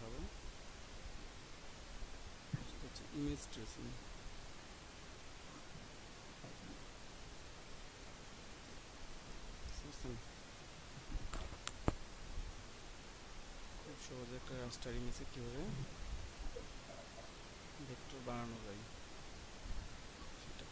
দেখাবো, সেটা হচ্ছে ইমেজ ট্রেসিং। বুঝছেন? খুব সহজে একটা রাস্টার ইমেজে কীভাবে ভেক্টর বানানো যায় সেটা।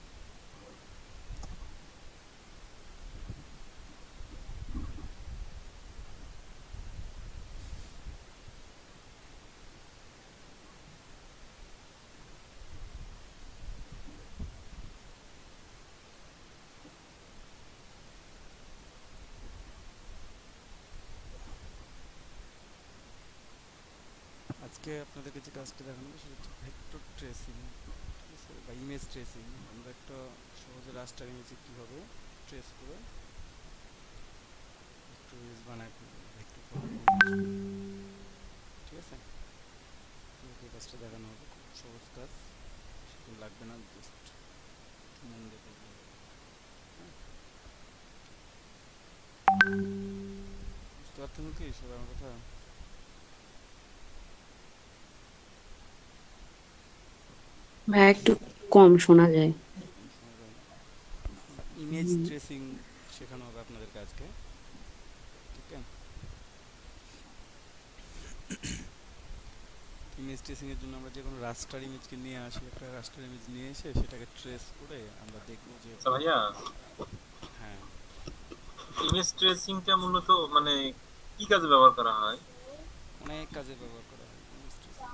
আজকে আপনাদেরকে যে কাজটা দেখানো হবে সেটা হচ্ছে ভেক্টর ট্রেসিং, ঠিক আছে, বা ইমেজ ট্রেসিং। আমরা একটা সহজে রাস্টার ইমেজে কীভাবে ট্রেস করে ভেক্টর ইমেজ বানায় ফেলবো, ভেক্টর ফর্মে নিয়ে আসবো, ঠিক আছে। আপনাদেরকে এই কাজটা দেখানো হবে, খুব সহজ কাজ, সেরকম লাগবে না, জাস্ট মন দিয়ে করলে হবে। হ্যাঁ, বুঝতে পারতেন কি সবাই আমার কথা? ভাই একটু কম শোনা যায়। কম শোনা যায়? ইমেজ হুম। ট্রেসিং শেখানো হবে আপনাদেরকে আজকে, ঠিক আছে। ইমেজ ট্রেসিংয়ের জন্য আমরা যে কোনো রাস্টার ইমেজকে নিয়ে আসি, একটা রাস্টার ইমেজ নিয়ে এসে সেটাকে ট্রেস করে আমরা দেখবো যে, আচ্ছা ভাইয়া, হ্যাঁ, ইমেজ ট্রেসিংটা মূলত মানে কি কাজে ব্যবহার করা হয়? অনেক কাজে ব্যবহার করা হয় ইমেজ ট্রেসিং।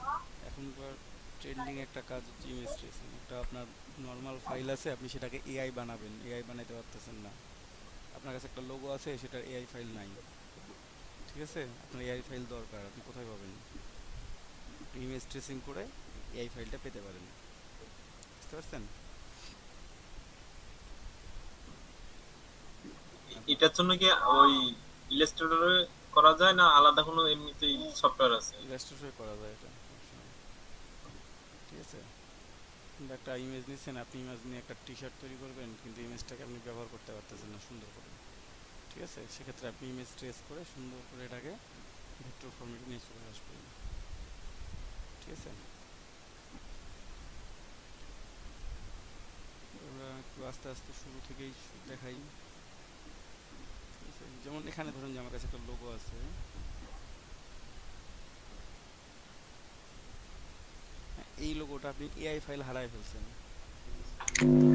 এখনকার ট্রেন্ডিং একটা কাজ হচ্ছে ইমেজ ট্রেসিং। একটা আপনার নর্মাল ফাইল আছে, আপনি সেটাকে এআই বানাবেন, এআই বানাইতে পারতেছেন না। আপনার কাছে একটা লোগো আছে, সেটার এআই ফাইল নাই, ঠিক আছে। আপনার এআই ফাইল দরকার, আপনি কোথায় পাবেন? আপনি ইমেজ ট্রেসিং করে এআই ফাইলটা পেতে পারেন, বুঝতে পারছেন? এটার জন্য কি ওই ইলাস্ট্রেটরে করা যায় না আলাদা কোনো এমনিতেই সফটওয়্যার আছে? ইলাস্ট্রেটরে করা যায় এটা সবসময়, ঠিক আছে। কিংবা একটা ইমেজ নিচ্ছেন, আপনি ইমেজ নিয়ে একটা টি শার্ট তৈরি করবেন, কিন্তু ইমেজটাকে আপনি ব্যবহার করতে পারতেছেন না সুন্দর করে, ঠিক আছে। সেক্ষেত্রে আপনি ইমেজ ট্রেস করে সুন্দর করে এটাকে ভেক্টর ফরম্যাটে নিয়ে চলে আসবেন, ঠিক আছে। আমরা একটু আস্তে আস্তে শুরু থেকেই দেখাই, ঠিক আছে। যেমন এখানে ধরুন যে আমার কাছে একটা লোগো আছে, হ্যাঁ, এই লোগোটা আপনি এআই ফাইল হারায় ফেলছেন।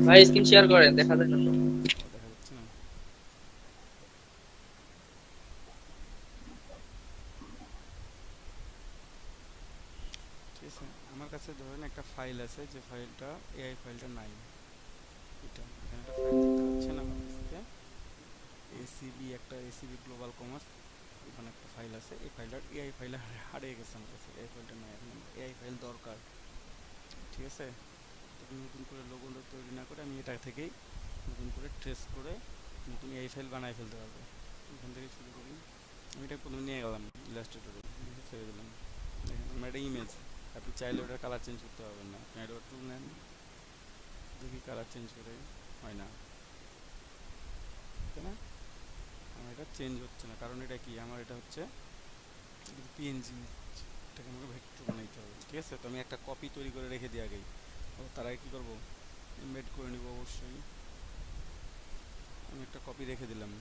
ভাই স্ক্রিন শেয়ার করেন, দেখা যায় না তো। ও, দেখা যাচ্ছে না? ঠিক আছে, আমার কাছে ধরেন একটা ফাইল আছে, যে ফাইলটা এআই ফাইলটা নাই। এটা এখানে একটা ফাইল দেখতে পাচ্ছেন আমার কাছে, এসিবি, একটা এসিবি গ্লোবাল কমার্স, ওখানে একটা ফাইল আছে। এই ফাইলটা এআই ফাইল হারিয়ে গেছে আমার কাছে, এআই ফাইলটা নাই। এখন আমার এআই ফাইল দরকার, ঠিক আছে। তো নতুন করে লোগো তৈরি না করে আমি এটা থেকেই নতুন করে ট্রেস করে নতুন এআই ফাইল বানায় ফেলতে পারবো। এখান থেকে শুরু করি। আমি এটা প্রথমে নিয়ে গেলাম ইলাস্ট্রেটরে, ছেড়ে দিলাম। দেখেন আমার একটা ইমেজ, আপনি চাইলে ওটার কালার চেঞ্জ করতে পারবেন না। আপনি এটা টুল নেন, দেখি কালার চেঞ্জ করে, হয় না, তাই না? আমার এটা চেঞ্জ হচ্ছে না, কারণ এটা কি, আমার এটা হচ্ছে পিএনজি, এটাকে আমাকে ভেক্টর বানাইতে হবে, ঠিক আছে। তো আমি একটা কপি তৈরি করে রেখে দিই আগেই। ও, তার আগে কী করবো, এমবেড করে নিব অবশ্যই। আমি একটা কপি রেখে দিলাম,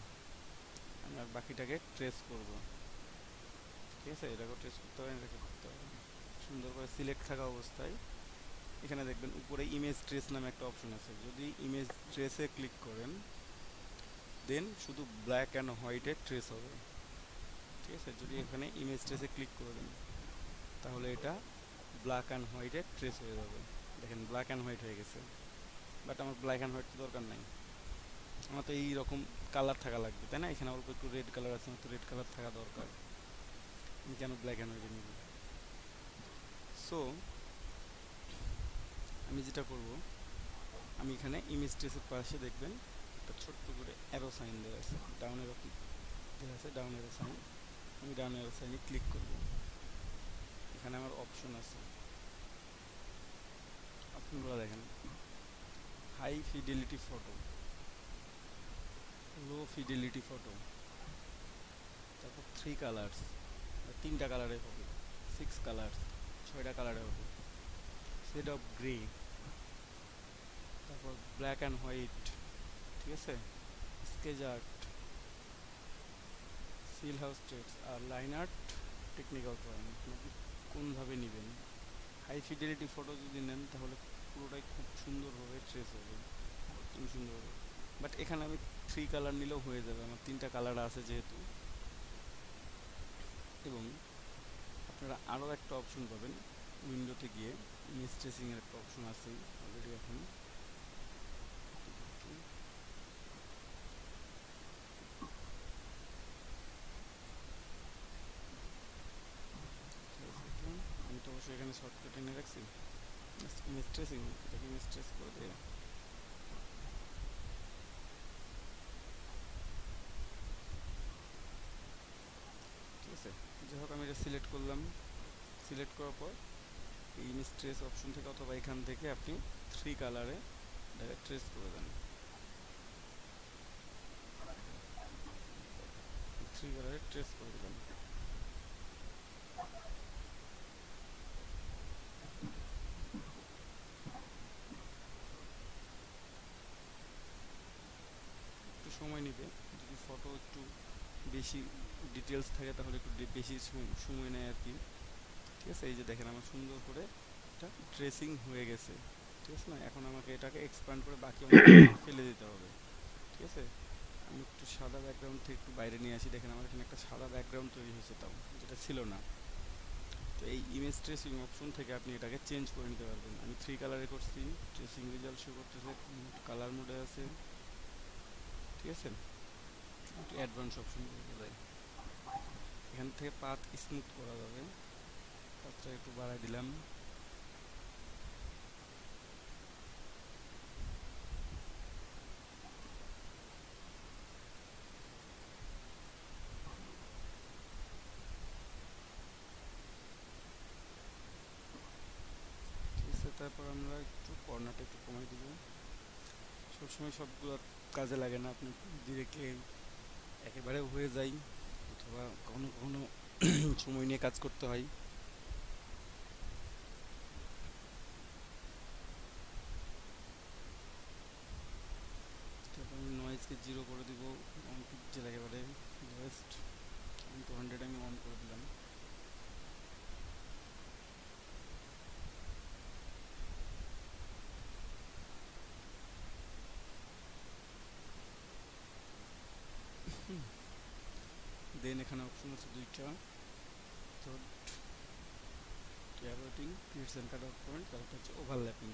আমি আর বাকিটাকে ট্রেস করব, ঠিক আছে। এটাকেও ট্রেস করতে হবে, এটাকে করতে হবে। সুন্দর করে সিলেক্ট থাকা অবস্থায় এখানে দেখবেন উপরে ইমেজ ট্রেস নামে একটা অপশন আছে। যদি ইমেজ ট্রেসে ক্লিক করেন, দেন শুধু ব্ল্যাক অ্যান্ড হোয়াইটে ট্রেস হবে, ঠিক আছে। যদি এখানে ইমেজ ট্রেসে ক্লিক করে দেন, তাহলে এটা ব্ল্যাক অ্যান্ড হোয়াইটে ট্রেস হয়ে যাবে। দেখেন ব্ল্যাক অ্যান্ড হোয়াইট হয়ে গেছে, বাট আমার ব্ল্যাক অ্যান্ড হোয়াইট তো দরকার নাই। আমার তো এইরকম কালার থাকা লাগবে, তাই না? এখানে অল্প একটু রেড কালার আছে, আমার তো রেড কালার থাকা দরকার। আমি কেন ব্ল্যাক অ্যান্ড হোয়াইটে নিব? সো আমি যেটা করব, আমি এখানে ইমেজ ট্রেসের পাশে দেখবেন একটা ছোট্ট করে অ্যারো সাইন দেওয়া আছে, ডাউন অ্যারো দেওয়া আছে, ডাউন অ্যারো সাইন। আমি ডাউন অ্যারো সাইনে ক্লিক করব। এখানে আমার অপশন আছে, অপশনগুলো দেখেন, high fidelity photo, low fidelity photo, তারপর থ্রি কালার্স, তিনটা কালারে হবে, সিক্স কালার, 6টা কালারে হবে। শেড অফ গ্রে, তারপর ব্ল্যাক অ্যান্ড হোয়াইট, ঠিক আছে, sketch art, silhouette text আর লাইন আর্ট, টেকনিক্যাল ড্রয়িং। আপনি কোনভাবে নেবেন? হাই ফিডেলিটি ফটো যদি নেন তাহলে পুরোটাই খুব সুন্দরভাবে ট্রেস হবে, একদম সুন্দর হবে। বাট এখানে আমি 3 কালার নিলেও হয়ে যাবে, আমার 3টা কালার আছে যেহেতু। এবং আপনারা আরও একটা অপশন পাবেন উইন্ডোতে গিয়ে, ইমেজ ট্রেসিংয়ের একটা অপশন আছে অলরেডি এখন। আমি তো অবশ্যই এখানে শর্টকাট এনে রাখছি ইমেজ ট্রেসিং, এটাকে ইমেজ ট্রেস করে দেয়। ঠিক আছে, যাই হোক আমি এটা সিলেক্ট করলাম। সিলেক্ট করার পর এই ইমেজ ট্রেস অপশন থেকে অথবা এখান থেকে আপনি 3 কালারে ডাইরেক্ট ট্রেস করে দেন। 3 কালারে ট্রেস করে দেবেন। একটু সময় নেবে, যদি ফটো একটু বেশি ডিটেলস থাকে তাহলে একটু বেশি সময় নেয় আর কি। ঠিক আছে, এই যে দেখেন আমার সুন্দর করে এটা ট্রেসিং হয়ে গেছে। ঠিক আছে না, এখন আমাকে এটাকে এক্সপ্যান্ড করে বাকি অংশটা ফেলে দিতে হবে। ঠিক আছে, আমি একটু সাদা ব্যাকগ্রাউন্ড থেকে একটু বাইরে নিয়ে আসি। দেখেন আমার এখানে একটা সাদা ব্যাকগ্রাউন্ড তৈরি হয়েছে, তাও যেটা ছিল না। তো এই ইমেজ ট্রেসিং অপশন থেকে আপনি এটাকে চেঞ্জ করে নিতে পারবেন। আমি 3 কালারে করছি, ট্রেসিং রেজাল্ট শো করতেছে, কালার মোডে আছে। ঠিক আছে, একটু অ্যাডভান্স অপশন বলতে যায়। এখান থেকে পাথ স্মুথ করা যাবে, পাথটা একটু বাড়াই দিলাম। ঠিক আছে, তারপর আমরা একটু কর্নারটা একটু কমাই দিব। সবসময় সবগুলো কাজে লাগে না, আপনি ডিরেক্টলি একেবারে হয়ে যায়, অথবা কখনো কখনো সময় নিয়ে কাজ করতে হয়। তারপর আমি নয়েজকে 0 করে দিব, অন পিক্সেল একেবারে লোয়েস্ট 200 আমি অন করে দিলাম। দেন এখানে অপশন আছে 2টা, থ্রড ক্যারোটিং, creates and cut out point, তারপর হচ্ছে ওভারল্যাপিং।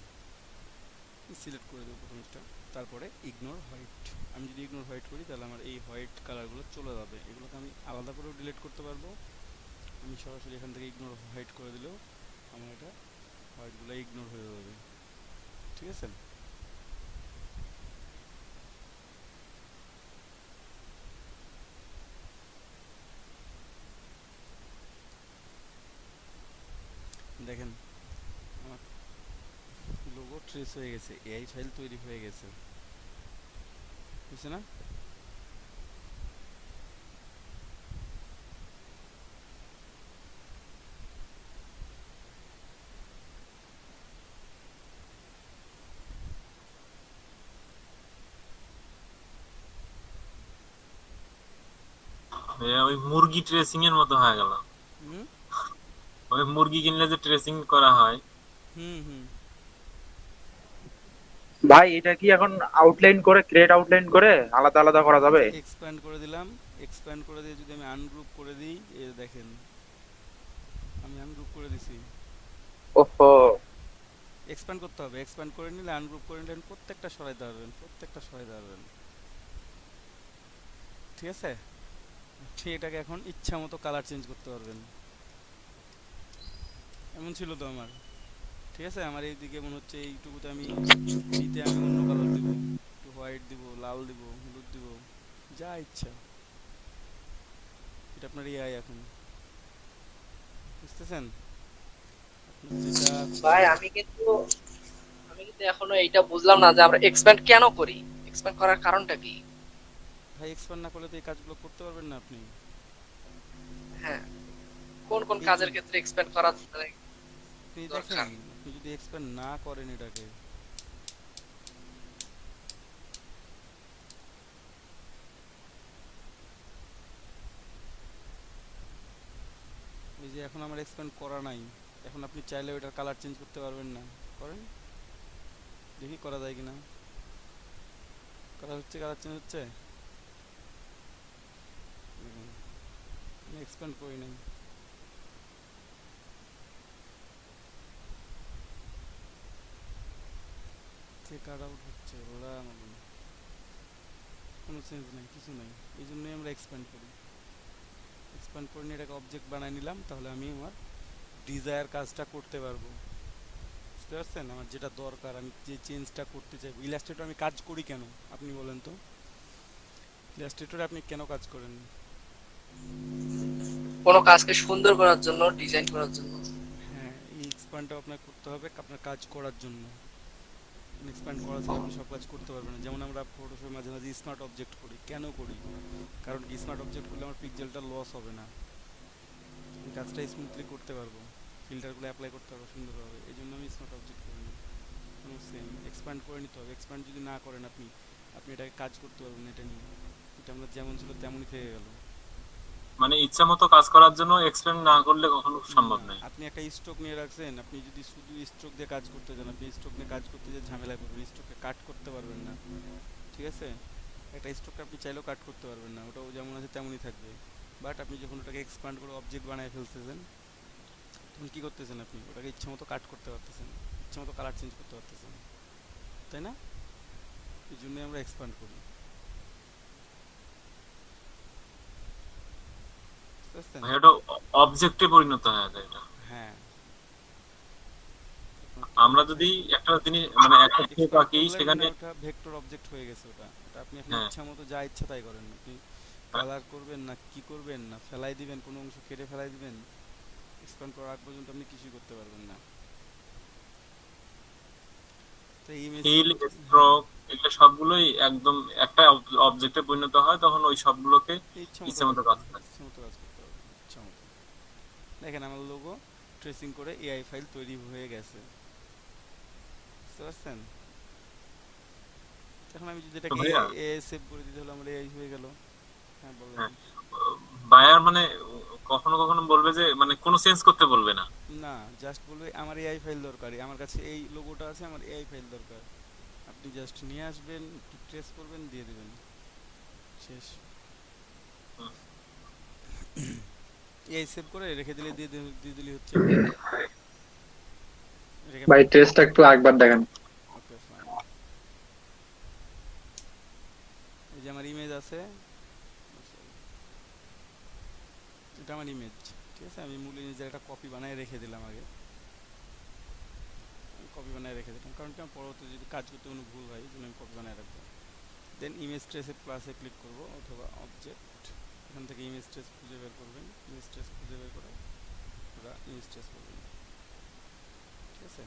সিলেক্ট করে দেবো প্রথমটা, তারপরে ইগনোর হোয়াইট। আমি যদি ইগনোর হোয়াইট করি তাহলে আমার এই হোয়াইট কালারগুলো চলে যাবে। এগুলোকে আমি আলাদা করেও ডিলিট করতে পারবো। আমি সরাসরি এখান থেকে ইগনোর হোয়াইট করে দিলেও আমার এটা হোয়াইটগুলো ইগনোর হয়ে যাবে। ঠিক আছে, দেখেন আমার লোগো ট্রেস হয়ে গেছে, এআই ফাইল তৈরি হয়ে গেছে, বুঝছে না? ওই মুরগি ট্রেসিং এর মতো হয়ে গেল। হুম ওই মুরগি কিনলে যে ট্রেসিং করা হয়। হুম হুম ভাই এটা কি এখন আউটলাইন করে ক্রিয়েট আউটলাইন করে আলাদা আলাদা করা যাবে? এক্সপ্যান্ড করে দিলাম। এক্সপ্যান্ড করে দিয়ে যদি আমি আনগ্রুপ করে দিই, এই দেখেন আমি আনগ্রুপ করে দিছি। ওহো, এক্সপ্যান্ড করতে হবে, এক্সপ্যান্ড করে নিলে আনগ্রুপ করে নিলে প্রত্যেকটা সরাইতে পারবেন, প্রত্যেকটা সরাইতে পারবেন। ঠিক আছে, ঠিক, এটাকে এখন ইচ্ছা মতো কালার চেঞ্জ করতে পারবেন। এমন ছিল তো আমার। ঠিক আছে, আমার এইদিকে মনে হচ্ছে এইটুকুতে আমি বিতে আমি অন্য কালার দিব, একটু হোয়াইট দিব, লাল দিব, হলুদ দিব, যা ইচ্ছা। এটা আপনার এআই এখন, বুঝতেছেন? আপনার যেটা ভাই আমি কিন্তু এখনো এইটা বুঝলাম না যে আমরা এক্সপ্যান্ড কেন করি, এক্সপ্যান্ড করার কারণটা কি? ভাই এক্সপ্যান্ড না করলে তো এই কাজগুলো করতে পারবেন না আপনি। হ্যাঁ, কোন কোন এই কাজের যে ক্ষেত্রে এক্সপ্যান্ড করা মানে আপনি দেখেন, দরকার? আপনি যদি এক্সপ্যান্ড না করেন এটাকে, এই যে এখন আমার এক্সপ্যান্ড করা নাই, এখন আপনি চাইলে ওটার কালার চেঞ্জ করতে পারবেন না। করেন দেখি করা যায় কিনা। করা হচ্ছে, কালার চেঞ্জ হচ্ছে। দেখুন, আমি এক্সপ্যান্ড করি নাই। চেক আউট হচ্ছে, ওরা কোনো চেঞ্জ নাই, কিছু নাই। এই জন্যই আমরা এক্সপ্যান্ড করি। এক্সপ্যান্ড করে নিয়ে এটাকে অবজেক্ট বানাই নিলাম, তাহলে আমি আমার ডিজায়ার কাজটা করতে পারবো। বুঝতে পারছেন আমার যেটা দরকার, আমি যে চেঞ্জটা করতে চাইবো। ইলাস্ট্রেটর আমি কাজ করি কেন আপনি বলেন তো? ইলাস্ট্রেটরে আপনি কেন কাজ করেন? কোনো কাজকে সুন্দর করার জন্য, ডিজাইন করার জন্য। হ্যাঁ, এই এক্সপ্যান্ডটা আপনার করতে হবে আপনার কাজ করার জন্য। এক্সপ্যান্ড করা ছাড়া আপনি সব কাজ করতে পারবেন না। যেমন আমরা ফটোশপে মাঝে মাঝে স্মার্ট অবজেক্ট করি, কেন করি? কারণ কি, স্মার্ট অবজেক্ট করলে আমার পিক্সেলটা লস হবে না, আমি কাজটা স্মুথলি করতে পারবো, ফিল্টারগুলো অ্যাপ্লাই করতে পারবো সুন্দরভাবে। এই জন্য আমি স্মার্ট অবজেক্ট করি না। সেম এক্সপ্যান্ড করে নিতে হবে। এক্সপ্যান্ড যদি না করেন আপনি, আপনি এটাকে কাজ করতে পারবেন না এটা নিয়ে। এটা আমরা যেমন ছিল তেমনই থেকে গেল। মানে ইচ্ছা মতো কাজ করার জন্য এক্সপ্যান্ড না করলে কখনো সম্ভব না, নয়। আপনি একটা স্ট্রোক নিয়ে রাখছেন, আপনি যদি শুধু স্ট্রোক দিয়ে কাজ করতে চান, আপনি স্ট্রোক নিয়ে কাজ করতে যে ঝামেলায় পড়বেন, স্ট্রোককে কাট করতে পারবেন না। ঠিক আছে, একটা স্ট্রোককে আপনি চাইলেও কাট করতে পারবেন না, ওটাও যেমন আছে তেমনই থাকবে। বাট আপনি যখন ওটাকে এক্সপ্যান্ড করে অবজেক্ট বানায় ফেলতেছেন, তখন কী করতেছেন, আপনি ওটাকে ইচ্ছা মতো কাট করতে পারতেছেন, ইচ্ছা মতো কালার চেঞ্জ করতে পারতেছেন, তাই না? এই জন্যই আমরা এক্সপ্যান্ড করি। বুঝতে পারছেন? ভাই ওটা অবজেক্টে পরিণত হয়ে যায় এটা। হ্যাঁ, আমরা যদি একটা জিনিস মানে একটা শেপ এক্সপ্যান্ড আঁকি করলে মানে সেখানে, ওটা ভেক্টর অবজেক্ট হয়ে গেছে। ওটা ওটা আপনি এখন হ্যাঁ ইচ্ছা মতো যা ইচ্ছা তাই করেন। আপনি কালার করবেন না, কি করবেন না, ফেলাই দিবেন, কোনো অংশ কেটে ফেলাই দিবেন, এক্সপ্যান্ড করার আগ পর্যন্ত আপনি কিছুই করতে পারবেন না। তো এই ইমেজ, ফিল স্ট্রোক এগুলো সবগুলোই একদম একটা অবজেক্টে পরিণত হয়, তখন ওই সবগুলোকে ইচ্ছা মতো ইচ্ছা কাজ মতো কাজ করবেন, করে। ইচ্ছা মতো কাজ করতে পারবেন, ইচ্ছা মতো। দেখেন আমার লোগো ট্রেসিং করে এআই ফাইল তৈরি হয়ে গেছে। বুঝতে পারছেন? এখন আমি যদি তো এটাকে ভাইয়া, এআই সেভ করে দিতে হলে আমার এআই হয়ে গেল। হ্যাঁ বলেন। হ্যাঁ, বায়ার মানে কখনো কখনো বলবে যে মানে কোনো চেঞ্জ করতে বলবে না। না, জাস্ট বলবে আমার এআই ফাইল দরকার, আমার কাছে এই লোগোটা আছে, আমার এআই ফাইল দরকার। আপনি জাস্ট নিয়ে আসবেন, একটু ট্রেস করবেন, দিয়ে দিবেন, শেষ। হুম। এআই সেভ করে রেখে দিলে দিয়ে দিলে হচ্ছে। ভাই টেস্টটা একটু একবার দেখেন। Okay fine. এই যে আমার ইমেজ আছে, এটা আমার ইমেজ। ঠিক আছে, আমি মূল ইমেজের একটা কপি বানায় রেখে দিলাম আগে। কপি বানায় রেখে দিলাম কারণ কি আমার পরবর্তী যদি কাজ করতে কোনো ভুল হয়, এই জন্য আমি কপি বানায় রাখবো। দেন ইমেজ ট্রেসে প্লাসে ক্লিক করব অথবা অবজেক্ট, এখান থেকে ইমেজ ট্রেস খুঁজে বের করবেন। ইমেজ ট্রেস খুঁজে বের করে ওরা ইমেজ ট্রেস করবেন। ঠিক আছে,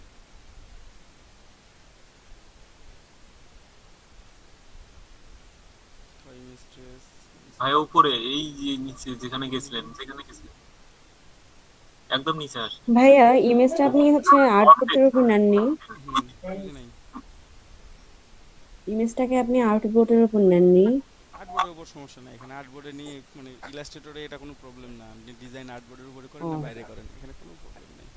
তো ইমেজ ট্রেস ভাই উপরে এই যে নিচে যেখানে গেছিলেন, যেখানে গেছিলেন একদম নিচে আসে। ভাইয়া ইমেজটা আপনি হচ্ছে আউটপুটের উপর নেননি, বুঝি নাই। ইমেজটাকে আপনি আউটপুটের উপর নেননি। আর্টবোর্ডের উপর সমস্যা নাই, এখানে আর্টবোর্ডে নিয়ে মানে ইলাস্ট্রেটরে এটা কোনো প্রবলেম না। আপনি ডিজাইন আর্টবোর্ডের উপরে করেন ও না বাইরে করেন, এখানে কোনো প্রবলেম নেই।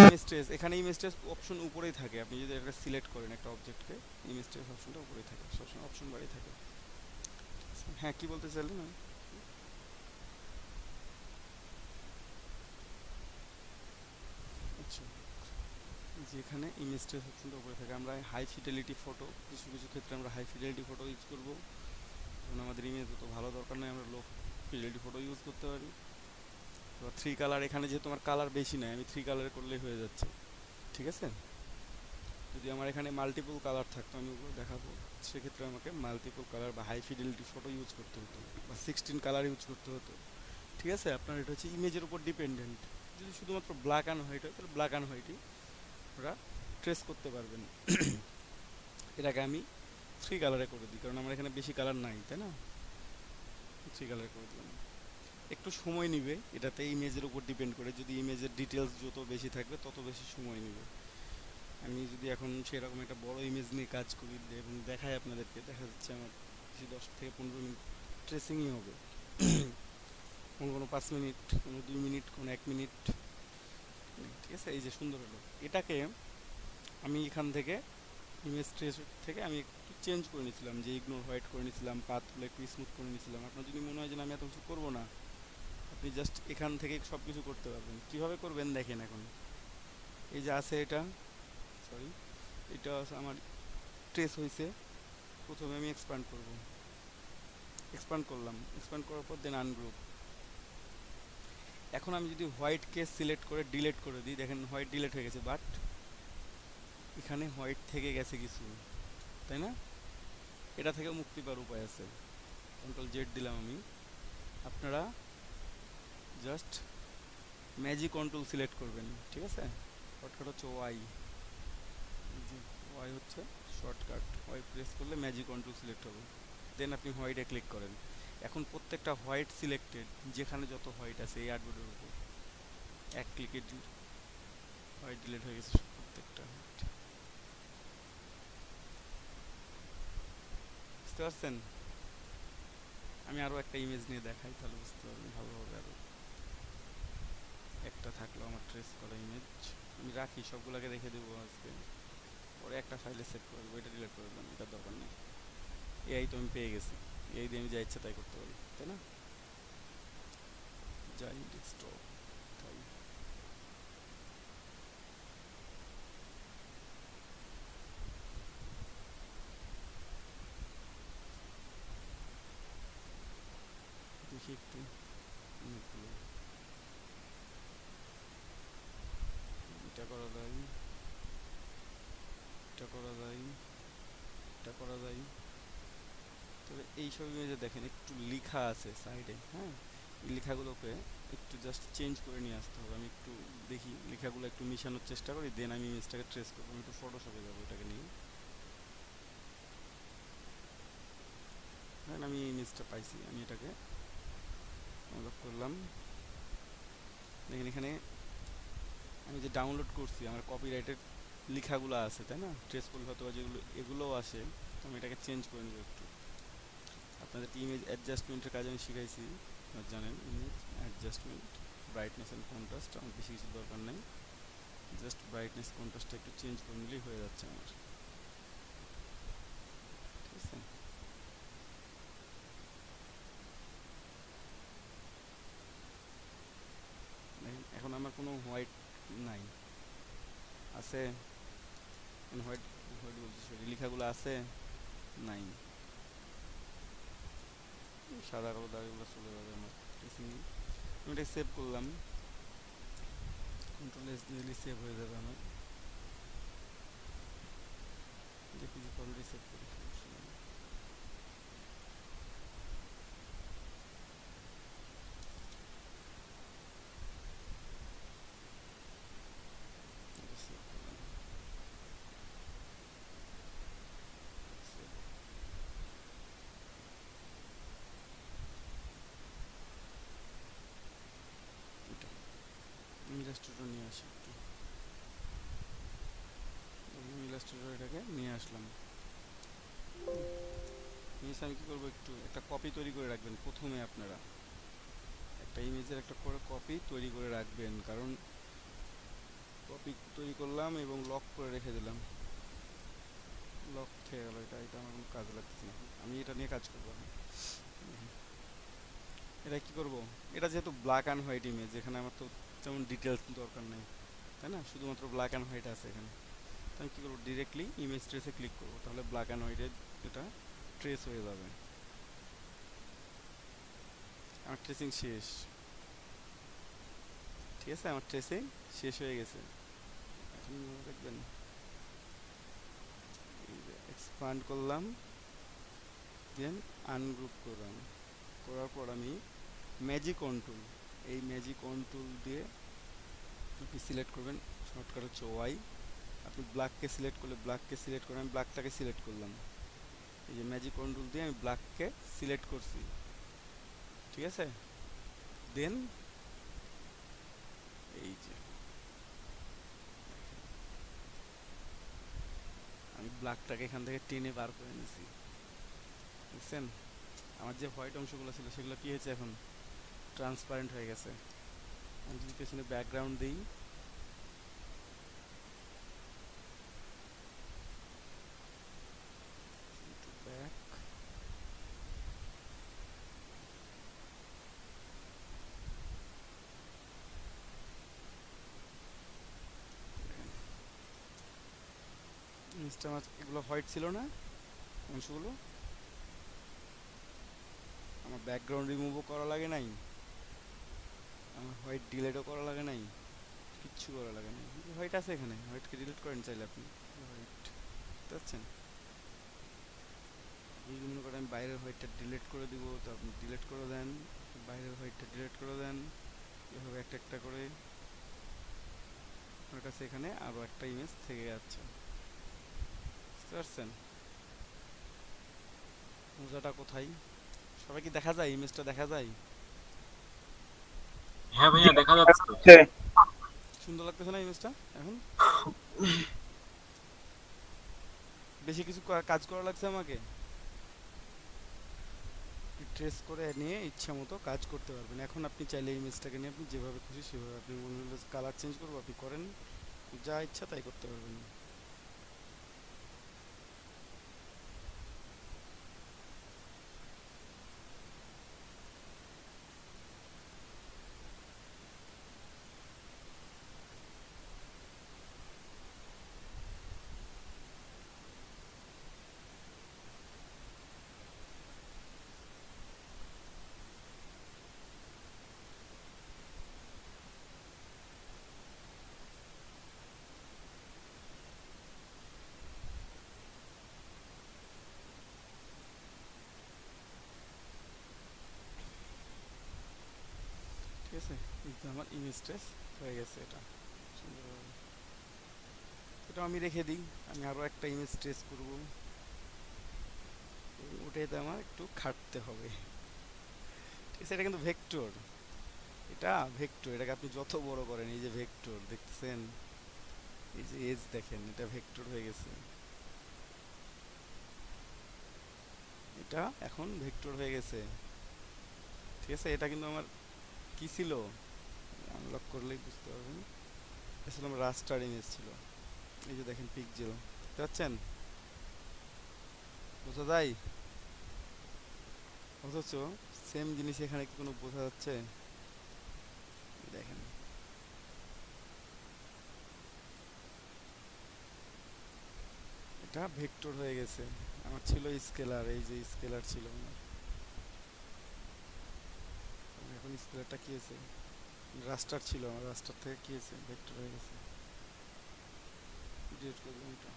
ইমেজ ট্রেস, এখানে ইমেজ ট্রেস অপশন উপরেই থাকে। আপনি যদি এটা সিলেক্ট করেন একটা অবজেক্টকে, ইমেজ ট্রেস অপশনটা উপরেই থাকে, সবসময় অপশন বাড়ি থাকে। হ্যাঁ, কি বলতে চাইলেন? আচ্ছা, যেখানে ইমেজ ট্রেস অপশনটা উপরে থাকে, আমরা হাই ফিডেলিটি ফটো, কিছু কিছু ক্ষেত্রে আমরা হাই ফিডেলিটি ফটো ইউজ করবো, কারণ আমাদের ইমেজ তো ভালো দরকার নেই, আমরা লো ফিডেলিটি ফটো ইউজ করতে পারি। এবার 3 কালার, এখানে যেহেতু আমার কালার বেশি নাই, আমি 3 কালারে করলেই হয়ে যাচ্ছে। ঠিক আছে, যদি আমার এখানে মাল্টিপল কালার থাকতো, আমি ওগুলো দেখাবো, সেক্ষেত্রে আমাকে মাল্টিপল কালার বা হাই ফিডেলিটি ফটো ইউজ করতে হতো, বা 16 কালার ইউজ করতে হতো। ঠিক আছে, আপনার এটা হচ্ছে ইমেজের উপর ডিপেন্ডেন্ট। যদি শুধুমাত্র ব্ল্যাক অ্যান্ড হোয়াইট হয়, তাহলে ব্ল্যাক অ্যান্ড হোয়াইটই ওরা ট্রেস করতে পারবেন। এটাকে আমি 3 কালারে করে দিই, কারণ আমার এখানে বেশি কালার নাই, তাই না? 3 কালারে করে দিলাম। একটু সময় নিবে, এটাতে ইমেজের উপর ডিপেন্ড করে, যদি ইমেজের ডিটেলস যত বেশি থাকবে তত বেশি সময় নিবে। আমি যদি এখন সেরকম একটা বড় ইমেজ নিয়ে কাজ করি এবং দেখাই আপনাদেরকে, দেখা যাচ্ছে আমার বেশি 10 থেকে 15 মিনিট ট্রেসিংই হবে। কোনো কোনো 5 মিনিট, কোনো 2 মিনিট, কোনো 1 মিনিট। ঠিক আছে, এই যে সুন্দর হলো, এটাকে আমি এখান থেকে ইমেজ ট্রেস থেকে আমি একটু চেঞ্জ করে নিয়েছিলাম, যে ইগনোর হোয়াইট করে নিয়েছিলাম, পাথগুলো একটু স্মুথ করে নিয়েছিলাম। আপনার যদি মনে হয় যে না আমি এত কিছু করবো না, আপনি জাস্ট এখান থেকে সব কিছু করতে পারবেন। কীভাবে করবেন দেখেন। এখন এই যে আছে এটা, সরি, এটা আমার ট্রেস হয়েছে, প্রথমে আমি এক্সপ্যান্ড করব, এক্সপ্যান্ড করলাম, এক্সপ্যান্ড করার পর দেন আনগ্রুপ। এখন আমি যদি হোয়াইটকে সিলেক্ট করে ডিলিট করে দিই, দেখেন হোয়াইট ডিলিট হয়ে গেছে, বাট এখানে হোয়াইট থেকে গেছে কিছু, তাই না? এটা থেকে মুক্তি পাওয়ার উপায় আছে। কন্ট্রোল জেড দিলাম আমি। আপনারা জাস্ট ম্যাজিক কন্ট্রোল সিলেক্ট করবেন, ঠিক আছে? শর্টকাট হচ্ছে ওয়াই, ওয়াই হচ্ছে শর্টকাট, ওয়াই প্রেস করলে ম্যাজিক কন্ট্রোল সিলেক্ট হবে। দেন আপনি হোয়াইটে ক্লিক করেন। এখন প্রত্যেকটা হোয়াইট সিলেক্টেড, যেখানে যত হোয়াইট আছে এই আর্টবোর্ডের উপর, এক ক্লিকে হোয়াইট ডিলিট হয়ে গেছে প্রত্যেকটা হোয়াইট। বুঝতে পারছেন? আমি আরও একটা ইমেজ নিয়ে দেখাই, তাহলে বুঝতে পারবেন ভালোভাবে। আরও একটা থাকলো আমার ট্রেস করা ইমেজ, আমি রাখি, সবগুলোকে রেখে দেবো আজকে, পরে একটা ফাইলে সেভ করে দেবো, এটা ডিলিট করে দেবো, এটার দরকার নেই। এআই তো আমি পেয়ে গেছি, এআই দিয়ে আমি যা ইচ্ছা তাই করতে পারি, তাই না? যাই ডেস্কটপ, তাই দেখি একটু ইমেজগুলো। এটা করা যায়, এটা করা যায়, এটা করা যায়। তবে এইসব ইমেজে দেখেন একটু লেখা আছে সাইডে, হ্যাঁ, এই লেখাগুলোকে একটু জাস্ট চেঞ্জ করে নিয়ে আসতে হবে। আমি একটু দেখি লেখাগুলো একটু মিশানোর চেষ্টা করি, দেন আমি ইমেজটাকে ট্রেস করবো। আমি একটু ফটোশপে যাবো এটাকে নিয়ে। হ্যাঁ, আমি এই ইমেজটা পাইছি, আমি এটাকে ডাউনলোড করলাম। দেখেন এখানে আমি যে ডাউনলোড করছি, আমার কপিরাইটেড লেখাগুলো আছে, তাই না? ট্রেস করলে হয়তো যেগুলো এগুলোও আসে, তো আমি এটাকে চেঞ্জ করে নেবো একটু। আপনাদের ইমেজ অ্যাডজাস্টমেন্টের কাজ আমি শিখাইছি, আপনারা জানেন। Image adjustment, brightness and contrast, আমার বেশি কিছু দরকার নেই, জাস্ট ব্রাইটনেস কন্ট্রাস্টটা একটু চেঞ্জ করে নিলেই হয়ে যাচ্ছে আমার, ঠিক আছে? দেখেন এখন আমার কোনো হোয়াইট নাই, আছে হোয়াইট, হোয়াইট বলছি সরি, লেখাগুলো আছে নাই, সাদা কালো দাগগুলো চলে যাবে আমার। আমি এটা সেভ করলাম, কন্ট্রোল এস দিলে সেভ হয়ে যাবে আমার। জেপিজি অলরেডি সেভ করি, সমস্যা নেই। এটা save করলাম। Save। এটা ইলাস্ট্রেটর নিয়ে আসি একটু, ইলাস্ট্রেটর এটাকে নিয়ে আসলাম। নিয়ে আমি কী করবো, একটু একটা কপি তৈরি করে রাখবেন প্রথমে। আপনারা একটা ইমেজের একটা করে কপি তৈরি করে রাখবেন, কারণ কপি তৈরি করলাম এবং লক করে রেখে দিলাম, লক থেকে গেল। এটা এটা আমার কোনো কাজে লাগতেছে না, আমি এটা নিয়ে কাজ করবো। এটা কি করব, এটা যেহেতু ব্ল্যাক অ্যান্ড হোয়াইট ইমেজ, এখানে আমার তো তেমন ডিটেলস দরকার নেই, তাই না? শুধুমাত্র ব্ল্যাক অ্যান্ড হোয়াইট আছে এখানে। তো আমি কী করবো, ডিরেক্টলি ইমেজ ট্রেসে ক্লিক করবো, তাহলে ব্ল্যাক অ্যান্ড হোয়াইটের এটা ট্রেস হয়ে যাবে। আমার ট্রেসিং শেষ, ঠিক আছে? আমার ট্রেসিং শেষ হয়ে গেছে। এখন দেখবেন এক্সপান্ড করলাম, দেন আনগ্রুপ করলাম, করার পর আমি ম্যাজিক কন্ট্রোল, এই ম্যাজিক কন্ট্রোল দিয়ে আপনি সিলেক্ট করবেন, শর্টকাট হচ্ছে ওয়াই। আপনি ব্ল্যাককে সিলেক্ট করলে ব্ল্যাককে সিলেক্ট করেন, আমি ব্ল্যাকটাকে সিলেক্ট করলাম। এই যে ম্যাজিক কন্ট্রোল দিয়ে আমি ব্ল্যাককে সিলেক্ট করছি, ঠিক আছে? দেন এই যে আমি ব্ল্যাকটাকে এখান থেকে টেনে বার করে নিয়েছি, দেখছেন? আমার যে হোয়াইট অংশগুলো ছিল সেগুলো কি হয়েছে, এখন ট্রান্সপারেন্ট হয়ে গেছে। আমি যদি পেছনে ব্যাকগ্রাউন্ড দিই, ব্যাক, জিনিসটা আমার এগুলো হোয়াইট ছিল না অংশগুলো, আমার ব্যাকগ্রাউন্ড রিমুভও করা লাগে নাই, আমার হোয়াইট ডিলেটও করা লাগে নাই, কিচ্ছু করা লাগে নাই। হোয়াইট আছে এখানে, হোয়াইটকে ডিলিট করেন চাইলে আপনি, হোয়াইট দেখতে পাচ্ছেন? এই মনে করেন আমি বাইরের হোয়াইটটা ডিলিট করে দিব, তো আপনি ডিলিট করে দেন, বাইরের হোয়াইটটা ডিলিট করে দেন, এভাবে একটা একটা করে আমার কাছে এখানে আরও একটা ইমেজ থেকে যাচ্ছে, বুঝতে পারছেন মজাটা কোথায়? সবাই কি দেখা যায়, ইমেজটা দেখা যায়? হ্যাঁ ভাইয়া দেখা যাচ্ছে। হচ্ছে। সুন্দর লাগতেছে না ইমেজটা? এখন বেশি কিছু কাজ করা লাগছে আমাকে, ট্রেস করে নিয়ে ইচ্ছা মতো কাজ করতে পারবেন। এখন আপনি চাইলে ইমেজটাকে নিয়ে আপনি যেভাবে খুশি সেভাবে, আপনি মনে হলো কালার চেঞ্জ করবো আপনি করেন, যা ইচ্ছা তাই করতে পারবেন। ঠিক আছে, এই তো আমার ইমেজ ট্রেস হয়ে গেছে, এটা সুন্দরভাবে। এটা আমি রেখে দিই, আমি আরও একটা ইমেজ ট্রেস করবো, ওটাতে আমার একটু খাটতে হবে। ঠিক আছে, এটা কিন্তু ভেক্টর, এটা ভেক্টর, এটাকে আপনি যত বড় করেন, এই যে ভেক্টর দেখতেছেন, এই যে এজ দেখেন, এটা ভেক্টর হয়ে গেছে, এটা এখন ভেক্টর হয়ে গেছে। ঠিক আছে, এটা কিন্তু আমার কি ছিল, আনলক করলেই বুঝতে পারবেন, আসলে আমার রাস্টার ইমেজ ছিল। এই যে দেখেন পিকজেল, দেখতে পাচ্ছেন? বোঝা যায়? অথচ সেম জিনিস এখানে কি কোনো বোঝা যাচ্ছে? দেখেন এটা ভেক্টর হয়ে গেছে, আমার ছিল স্কেলার, এই যে স্কেলার ছিল আমার, এখন স্কেলারটা কি হয়েছে, রাস্টার ছিল আমার, রাস্টার থেকে কি হয়েছে, ভেক্টর হয়ে গেছে। ডিলিট করে দিলাম, এটা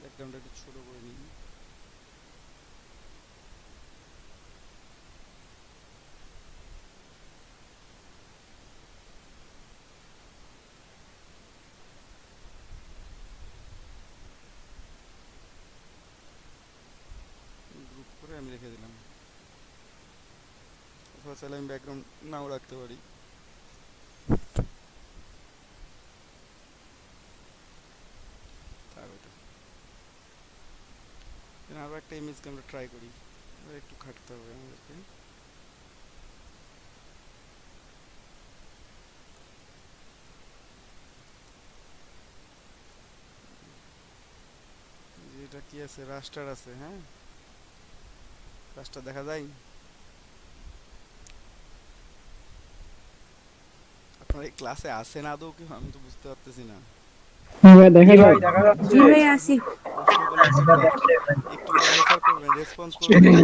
ব্যাকগ্রাউন্ডটা একটু ছোট করে নিই। গ্রুপ করে আমি রেখে দিলাম, অথবা চাইলে আমি ব্যাকগ্রাউন্ড নাও রাখতে পারি। তার ওটা আরও একটা ইমেজকে আমরা ট্রাই করি, একটু খাটতে হবে আমাদেরকে। এটা কি আছে, রাস্টার আছে, হ্যাঁ রাস্টার দেখা যায়। আপনার এই ক্লাসে আছে না আদৌ কেউ, আমি তো বুঝতে পারতেছি না। দেখা যাচ্ছে। জি ভাই আসি। সকলে একটু অ্যানসার করবেন, রেসপন্স করবেন।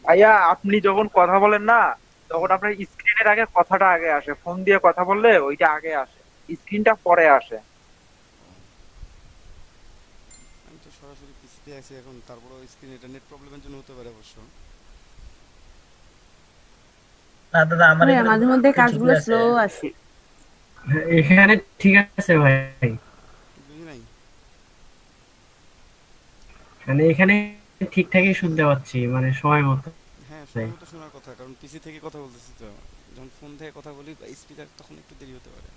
ভাইয়া আপনি যখন কথা বলেন না, তখন আপনার স্ক্রিনের আগে কথাটা আগে আসে, ফোন দিয়ে কথা বললে ওইটা আগে আসে, স্ক্রিনটা পরে আসে। আমি তো সরাসরি পিসিতে আছি এখন, তারপরে স্ক্রিন, এটা নেট প্রবলেমের জন্য হতে পারে অবশ্য। না দাদা আমার ভাইয়া এখানে মাঝে মধ্যে ঠিকই কাজগুলো আছে। স্লো আসে। এখানে ঠিক আছে ভাই, বুঝি নাই। মানে এখানে ঠিকঠাকই শুনতে পাচ্ছি, মানে সময় মতো। হ্যাঁ সময় মতো শোনার কথা, কারণ পিসি থেকে কথা বলতেছি তো, যখন ফোন থেকে কথা বলি বা স্পিকার তখন একটু দেরি হতে পারে।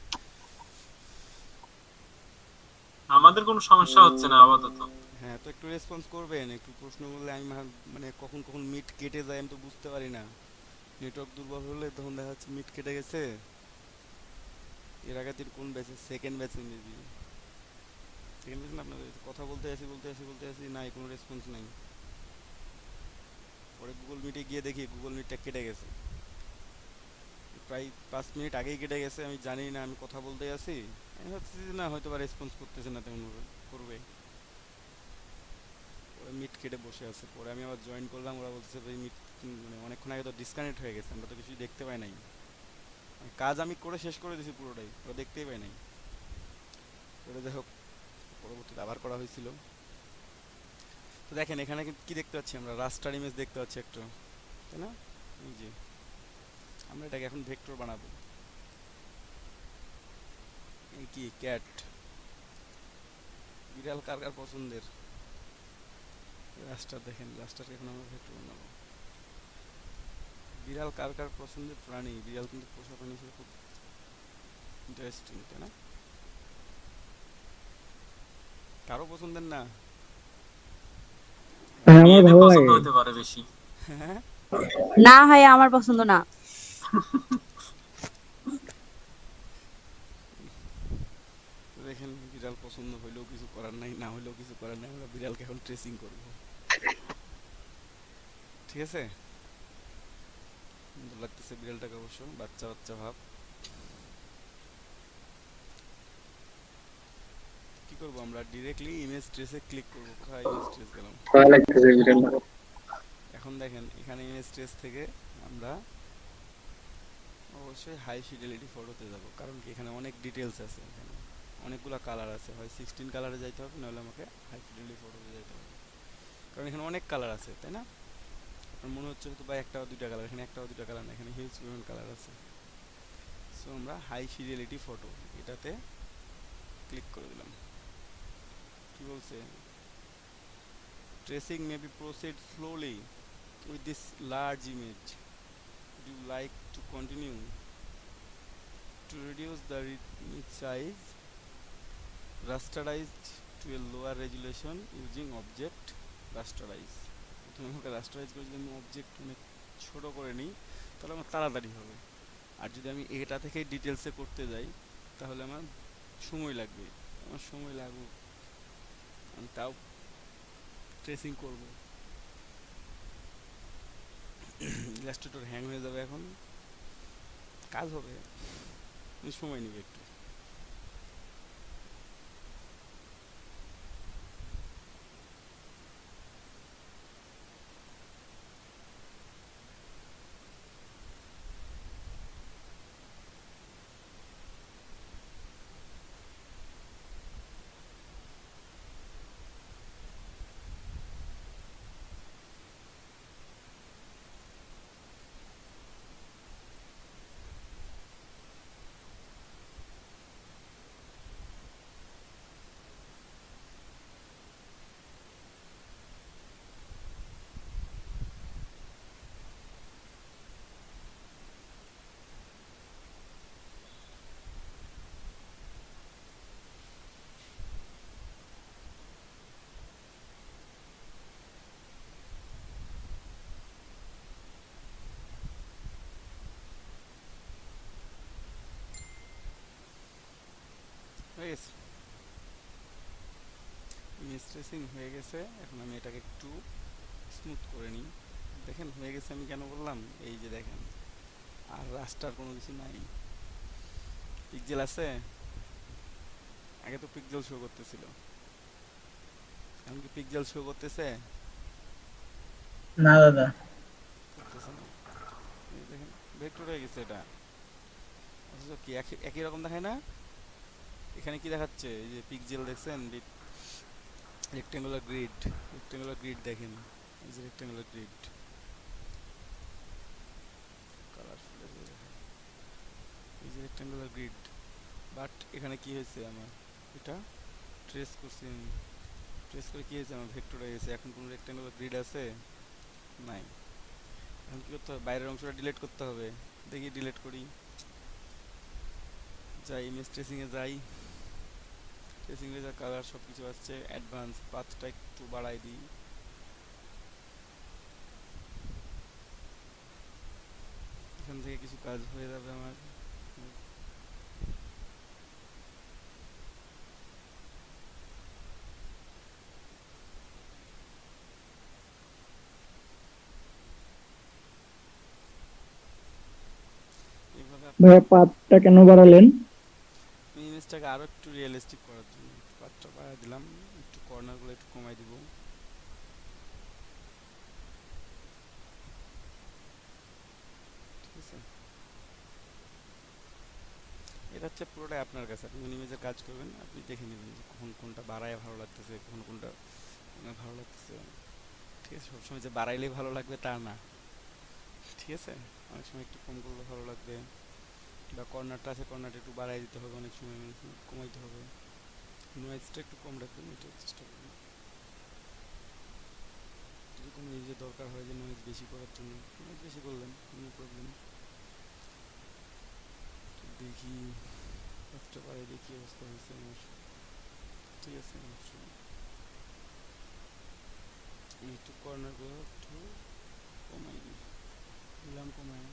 আমাদের কোনো সমস্যা হচ্ছে না আপাতত। হ্যাঁ, তো একটু রেসপন্স করবেন, একটু প্রশ্ন করলে আমি মানে কখন কখন মিট কেটে যায় আমি তো বুঝতে পারি না। নেটওয়ার্ক দুর্বল হলে তখন দেখা যাচ্ছে মিট কেটে গেছে। এর আগের দিন কোন ব্যাচে, সেকেন্ড ব্যাচে মেবি, সেকেন্ড ব্যাচে না আপনাদের, কথা বলতে আসি নাই, কোনো রেসপন্স নাই। পরে গুগল মিটে গিয়ে দেখি গুগল মিটটা কেটে গেছে, প্রায় 5 মিনিট আগেই কেটে গেছে। আমি জানি না, আমি কথা বলতে আছি, আমি ভাবতেছি যে না হয়তো বা রেসপন্স করতেছে না, তেমন করবে। ওরা মিট কেটে বসে আছে, পরে আমি আবার জয়েন করলাম, ওরা বলতেছে ভাই মিট মানে অনেকক্ষণ আগে তো ডিসকানেক্ট হয়ে গেছে, আমরা তো কিছুই দেখতে পাই নাই। মানে কাজ আমি করে শেষ করে দিয়েছি পুরোটাই, ওরা দেখতেই পাই নাই। ওরা যাই হোক, পরবর্তীতে আবার করা হয়েছিল। তো দেখেন এখানে কি দেখতে পাচ্ছি আমরা, রাস্টার ইমেজ দেখতে পাচ্ছি একটু, তাই না? এই যে আমরা এটাকে এখন ভেক্টর বানাবো। এই কি ক্যাট, বিড়াল কার কার পছন্দের? রাস্টার দেখেন, রাস্টারকে এখন আমরা ভেক্টর বানাবো। বিড়াল কার কার পছন্দের প্রাণী? বিড়াল কিন্তু পোষা প্রাণী হিসেবে খুব ইন্টারেস্টিং, তাই না? কারো পছন্দের না? আমার মেয়েদের ভালো পছন্দ লাগে। হতে পারে বেশি। হ্যাঁ, না ভাই, আমার পছন্দ না। তো দেখেন বিড়াল পছন্দ হইলেও কিছু করার নাই, না হইলেও কিছু করার নাই, আমরা বিড়ালকে এখন ট্রেসিং করব। ঠিক আছে, সুন্দর লাগতেছে বিড়ালটাকে অবশ্য, বাচ্চা বাচ্চা ভাব। কি করব আমরা, ডিরেক্টলি ইমেজ ট্রেসে ক্লিক করব। কোথায় ইমেজ ট্রেস গেলাম? ভালো লাগতেছে ভিডিওটা। এখন দেখেন এখানে ইমেজ ট্রেস থেকে আমরা অবশ্যই হাই ফিডেলিটি ফটোতে যাব, কারণ কি এখানে অনেক ডিটেলস আছে, এখানে অনেকগুলো কালার আছে, হয় 16 কালারে যাইতে হবে, নাহলে আমাকে হাই ফিডেলিটি ফটোতে যাইতে হবে, কারণ এখানে অনেক কালার আছে, তাই না? আপনার মনে হচ্ছে হয়তো বা একটা বা দুইটা কালার, এখানে একটা বা দুইটা কালার না, এখানে হিউজ পরিমাণ কালার আছে। সো আমরা হাই ফিডেলিটি ফটো এটাতে ক্লিক করে দিলাম। কি বলছে? Tracing may be proceed slowly with this large image. Would you like to continue? To reduce the image size, rasterized to a lower resolution using object rasterize. প্রথমে আমাকে rasterise করে যদি আমি অবজেক্ট অনেক ছোট করে নিই তাহলে আমার তাড়াতাড়ি হবে, আর যদি আমি এটা থেকে ডিটেলসে করতে যাই তাহলে আমার সময় লাগবে। আমার সময় লাগুক, আমি তাও ট্রেসিং করব। ইলাস্ট্রেটর হ্যাং হয়ে যাবে, এখন কাজ হবে, সময় নেবে একটু। হয়ে গেছে, ইমেজ ট্রেসিং হয়ে গেছে। এখন আমি এটাকে একটু স্মুথ করে নিই। দেখেন হয়ে গেছে, আমি কেন বললাম, এই যে দেখেন আর রাস্টার কোনো কিছু নাই, পিক্সেল আছে, আগে তো পিক্সেল শো করতেছিল, এখন কি পিক্সেল শো করতেছে? না দাদা, করতেছে না। এই দেখেন ভেক্টর হয়ে গেছে এটা, অথচ কি একই একই রকম দেখায় না? এখানে কি দেখাচ্ছে, এই যে পিক্সেল দেখছেন, রেক্টেঙ্গুলার গ্রিড, রেক্টেঙ্গুলার গ্রিড দেখেন, এই যে রেক্টেঙ্গুলার গ্রিড কালারফুল, এই যে রেক্টেঙ্গুলার গ্রিড। বাট এখানে কি হয়েছে, আমার এটা ট্রেস করছি, আমি ট্রেস করে কি হয়েছে, আমার ভেক্টর হয়ে গেছে। এখন কোনো রেক্টেঙ্গুলার গ্রিড আছে? নাই। এখন কি করতে হবে, বাইরের অংশটা ডিলিট করতে হবে। দেখি ডিলিট করি, যাই ইমেজ ট্রেসিংয়ে যাই, ট্রেসিংয়ে যা কালার সব কিছু আসছে, অ্যাডভান্স পাথটা একটু বাড়াই দিই। এখান থেকে কিছু কাজ হয়ে যাবে আমার। এইভাবে ভাইয়া পাতটা কেন বাড়ালেন? ইমেজটাকে আরো একটু রিয়েলিস্টিক করার জন্য পাথটা বাড়াই দিলাম, একটু কর্নারগুলো একটু কমাই দিব। ঠিক আছে, এটা হচ্ছে পুরোটাই আপনার কাছে। আপনি ইমেজের কাজ করবেন, আপনি দেখে নেবেন যে কখন কোনটা বাড়ায় ভালো লাগতেছে, কখন কোনটা ভালো লাগতেছে। ঠিক আছে, সবসময় যে বাড়াইলেই ভালো লাগবে তা না। ঠিক আছে, অনেক সময় একটু কম করলে ভালো লাগবে, বা কর্নারটা আছে কর্নারটা একটু বাড়াই দিতে হবে, অনেক সময় কমাইতে হবে। নয়েজটা একটু কম রাখবেন, এটা চেষ্টা করবেন। যদি কোনো নিজের দরকার হয় যে নয়েজ বেশি করার জন্য, নয়েজ বেশি করলেন, কোনো প্রবলেম। দেখি একটা বাড়াই দেখি অবস্থা হয়েছে আমার। ঠিক আছে, অবশ্যই আমি একটু কর্নারগুলো একটু কমাই দিলাম, কমাই।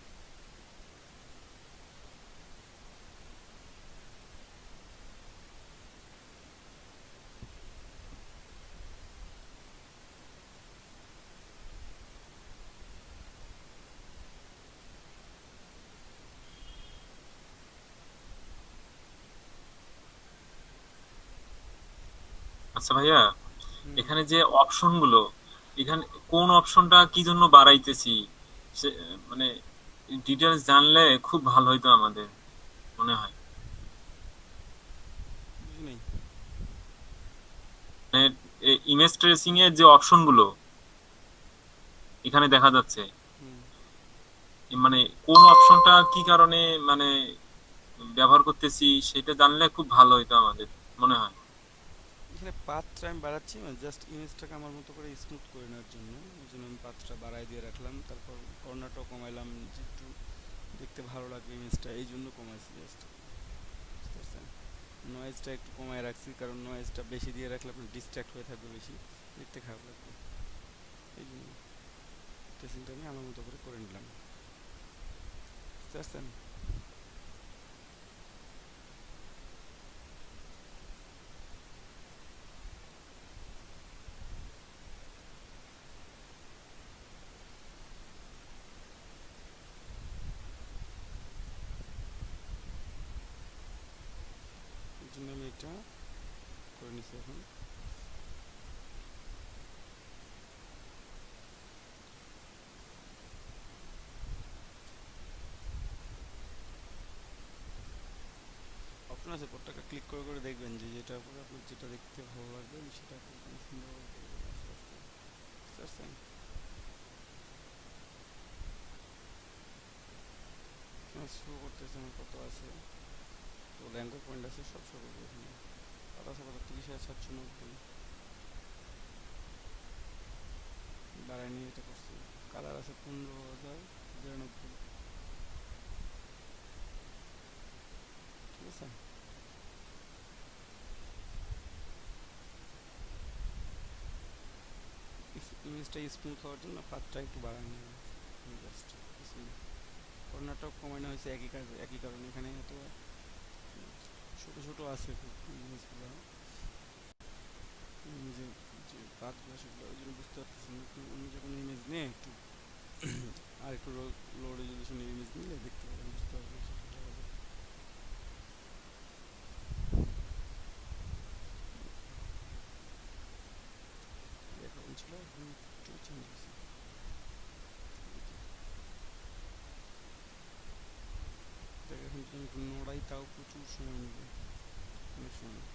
আচ্ছা ভাইয়া, হুম, এখানে যে অপশন গুলো, এখানে কোন অপশনটা কি জন্য বাড়াইতেছি সে মানে ডিটেলস জানলে খুব ভালো হইতো আমাদের মনে হয়। বুঝি নাই। মানে ইমেজ ট্রেসিং এর যে অপশন গুলো এখানে দেখা যাচ্ছে, হুম, মানে কোন অপশনটা কি কারণে মানে ব্যবহার করতেছি সেটা জানলে খুব ভালো হইতো আমাদের মনে হয়। এখানে পাথটা আমি বাড়াচ্ছি মানে জাস্ট ইমেজটাকে আমার মতো করে স্মুথ করে নেওয়ার জন্য। এই জন্য আমি পাথটা বাড়াই দিয়ে রাখলাম, তারপর কর্নারটাও কমাইলাম যে একটু দেখতে ভালো লাগবে ইমেজটা, এই জন্য কমাইছি জাস্ট। বুঝতে পারছেন, নয়েজটা একটু কমায় রাখছি, কারণ নয়েজটা বেশি দিয়ে রাখলে আপনার ডিস্ট্র্যাক্ট হয়ে থাকবে বেশি, দেখতে খারাপ লাগবে। এই জন্য ট্রেসিংটা আমি আমার মতো করে নিলাম। বুঝতে পারছেন। এই জন্য আমি এটা করে নিছি এখন। অপশন আছে, পরটাকে ক্লিক করে দেখবেন যে যেটার উপরে আপনার যেটা দেখতে ভালো লাগবে আমি সেটা করবেন সুন্দর আস্তে আস্তে। বুঝতে পারছেন, শুরু করতেছে আমার কত আছে, তো ল্যাঙ্গুয়েজ পয়েন্ট আছে সব শুরু করবো এখানে। কত আছে, কত 30,790 বাড়াই নিয়ে এটা করছি। কালার আছে 15,092। ঠিক আছে, ইমেজটা স্মুথ হওয়ার জন্য পাতটা একটু বাড়াই নিয়ে জাস্ট কর্নারটাও কমানো হয়েছে একই কাজ, একই কারণে। এখানে এত ছোট ছোট আছে খুব ইমেজগুলো, যে যে পাতগুলো সেগুলো ওই জন্য বুঝতে পারতেছি না। একটু অন্য যে কোনো ইমেজ নিয়ে একটু আর একটু লো রেজলিউশনের ইমেজ নিলে দেখতে পাবেন, বুঝতে পারবেন সেটা ভালো হবে। এখন ছিল, এখন একটু চেঞ্জ হয়েছে। দেখ এখন যদি আমি একটু নড়াই তাও প্রচুর সময় নেবে, অনেক সময়।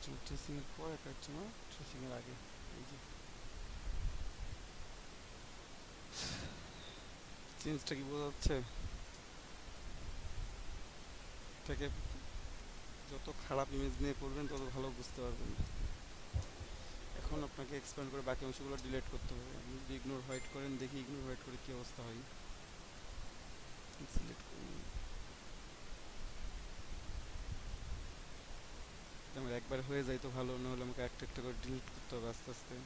জন্য ট্রেসিং এর পর, এটার জন্য ট্রেসিং এর আগে। এই যে চেঞ্জটা কি বোঝা যাচ্ছে? এটাকে যত খারাপ ইমেজ নিয়ে করবেন তত ভালো বুঝতে পারবেন। এখন আপনাকে এক্সপ্যান্ড করে বাকি অংশগুলো ডিলিট করতে হবে। আপনি যদি ইগনোর হোয়াইট করেন, দেখি ইগনোর হোয়াইট করে কী অবস্থা হয়। সিলেক্ট করুন, আমার একবার হয়ে যায় তো ভালো, না হলে আমাকে একটা একটা করে ডিলিট করতে হবে আস্তে আস্তে।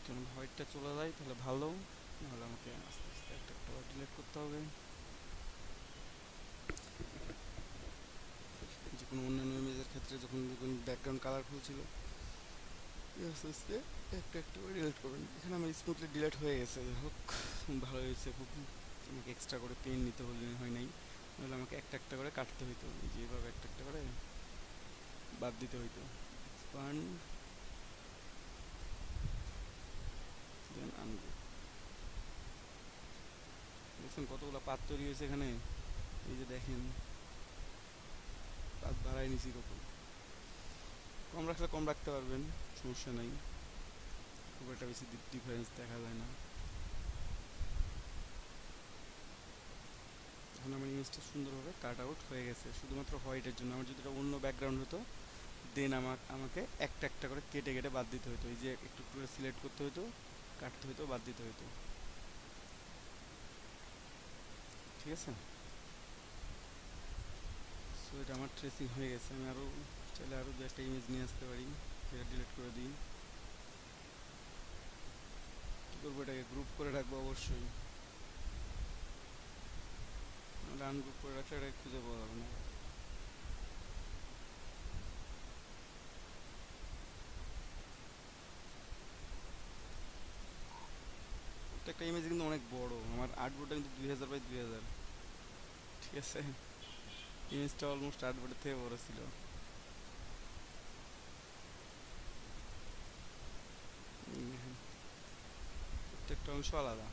যেমন হোয়াইটটা চলে যায় তাহলে ভালো, নাহলে আমাকে আস্তে আস্তে একটা একটা করে ডিলিট করতে হবে। যে কোনো অন্যান্য ইমেজের ক্ষেত্রে যখন দেখবেন ব্যাকগ্রাউন্ড কালারফুল ছিল, আস্তে আস্তে একটা একটা করে ডিলিট করবেন। এখানে আমার স্মুথলি ডিলিট হয়ে গেছে, যাই হোক ভালো হয়েছে খুব। আমাকে এক্সট্রা করে পেন নিতে হয় নাই, নাহলে আমাকে একটা একটা করে কাটতে হইতো, যেভাবে একটা একটা করে বাদ দিতে হইতো। এক্সপান্ড দেন আনগ্রুপ। দেখছেন কতগুলো পাত তৈরি হয়েছে এখানে, এই যে দেখেন পাত বাড়াই নিছি কত। কম রাখলে কম রাখতে পারবেন, সমস্যা নাই, খুব একটা বেশি ডিফারেন্স দেখা যায় না। এখন আমার ইমেজটা সুন্দরভাবে কাট আউট হয়ে গেছে শুধুমাত্র হোয়াইটের জন্য। আমার যদি এটা অন্য ব্যাকগ্রাউন্ড হতো দেন আমাকে একটা একটা করে কেটে কেটে বাদ দিতে হতো, এই যে একটু করে সিলেক্ট করতে হতো, কাটতে হতো, বাদ দিতে হতো। ঠিক আছে, সো এটা আমার ট্রেসিং হয়ে গেছে। আমি আরও চাইলে আরও দু একটা ইমেজ নিয়ে আসতে পারি, সেটা ডিলিট করে দিই। কী করবো, এটাকে গ্রুপ করে রাখবো অবশ্যই, নাহলে আনগ্রুপ করে রাখলে এটাকে খুঁজে পাওয়া যাবে না। প্রত্যেকটা ইমেজ কিন্তু অনেক বড়, আমার আর্টবোর্ডটা কিন্তু 2000 বাই 2000। ঠিক আছে, ইমেজটা অলমোস্ট আর্টবোর্ডের থেকে বড় ছিল। দেখেন প্রত্যেকটা অংশ আলাদা।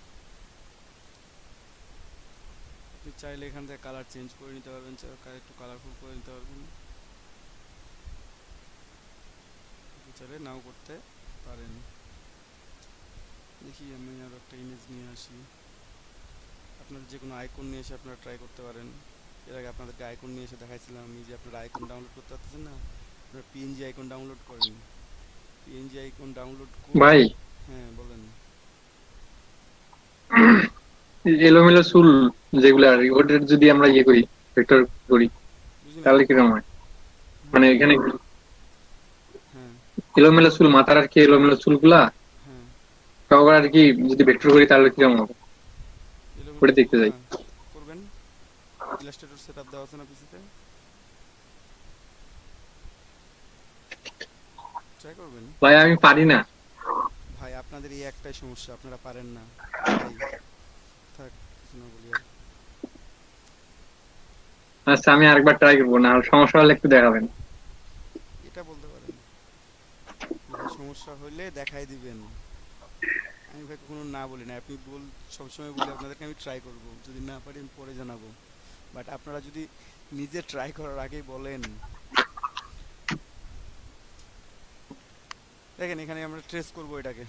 আপনি চাইলে এখান থেকে কালার চেঞ্জ করে নিতে পারবেন, চাইলে একটু কালারফুল করে নিতে পারবেন, আপনি চাইলে নাও করতে পারেন। দেখি আমি আরও একটা ইমেজ নিয়ে আসি। আপনারা যে কোনো আইকন নিয়ে এসে আপনারা ট্রাই করতে পারেন। এর আগে আপনাদেরকে আইকন নিয়ে এসে দেখাইছিলাম আমি, যে আপনারা আইকন ডাউনলোড করতে পারতেছেন না, আপনারা পিএনজি আইকন ডাউনলোড করেন। পিএনজি আইকন ডাউনলোড করে, ভাই হ্যাঁ বলেন। এলোমেলো চুল যেগুলো আর কি, ওটার যদি আমরা ইয়ে করি, ভেক্টর করি, বুঝি নাই। তাহলে কিরকম হয়? মানে হ্যাঁ এখানে হ্যাঁ এলোমেলো চুল, মাথার আর কি এলোমেলো চুলগুলা হ্যাঁ, সবার আর কি যদি ভেক্টর করি তাহলে কিরকম হবে, এলোমেলো ওটা দেখতে চুলগুলা চাই। করবেন। ইলাস্ট্রেটর সেটআপ দেওয়া আছে না পিসিতে, ট্রাই করবেন। ভাই আমি পারি না। ভাই আপনাদের এই একটাই সমস্যা, আপনারা পারেন না। ভাই থাক, কিছু না বলি আর। আচ্ছা আমি আরেকবার ট্রাই করবো, না সমস্যা হলে একটু দেখাবেন। এটা বলতে পারেন, ভাই সমস্যা হলে দেখাই দিবেন। আমি ভাই কখনো না বলি না, আপনি সবসময় বলি আপনাদেরকে আমি ট্রাই করব, যদি না পারি আমি পরে জানাবো। বাট আপনারা যদি নিজে ট্রাই করার আগেই বলেন। দেখেন এখানে আমরা ট্রেস করব এটাকে,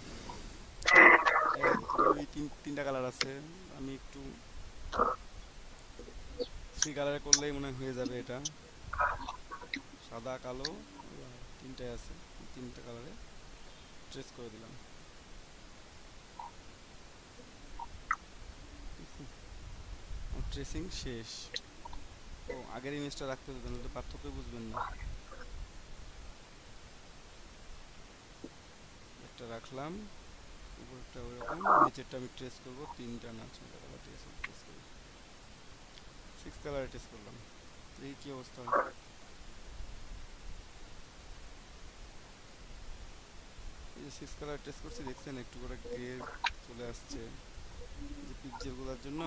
তিনটা কালার আছে, আমি একটু 3 কালারে করলেই মনে হয় হয়ে যাবে। এটা সাদা কালো তিনটাই আছে, তিনটা কালারে ট্রেস করে দিলাম। ট্রেসিং শেষ। ও আগের ইমেজটা রাখতে হতো, নাহলে তো পার্থক্যই বুঝবেন না। একটা রাখলাম, উপরটা ওইরকম, নিচেরটা আমি ট্রেস করবো, তিনটা না 6টা কালার ট্রেস করি, 6 কালারে ট্রেস করলাম। এই কি অবস্থা হয়? যে সিক্স কালার টেস্ট করছি দেখছেন একটু করে গ্রে চলে আসছে, যে পিকচারগুলোর জন্য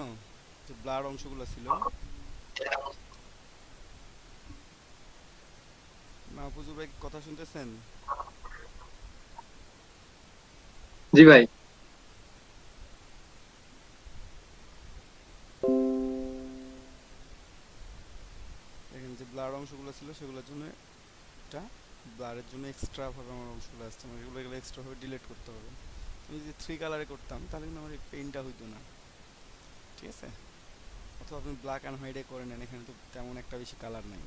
যে ব্লার অংশগুলো ছিল। মাহফুজুর ভাই কথা শুনতেছেন? জি ভাই। দেখেন যে ব্লার অংশগুলো ছিল সেগুলোর জন্য এটা ব্লারের জন্য এক্সট্রা ভাবে আমার অংশগুলো আসছে, আমার এগুলো এক্সট্রা ভাবে ডিলিট করতে হবে। আমি যদি থ্রি কালারে করতাম তাহলে কিন্তু আমার এই পেইনটা হইতো না, ঠিক আছে? অথবা আপনি ব্ল্যাক অ্যান্ড হোয়াইটে করে নেন, এখানে তো তেমন একটা বেশি কালার নাই,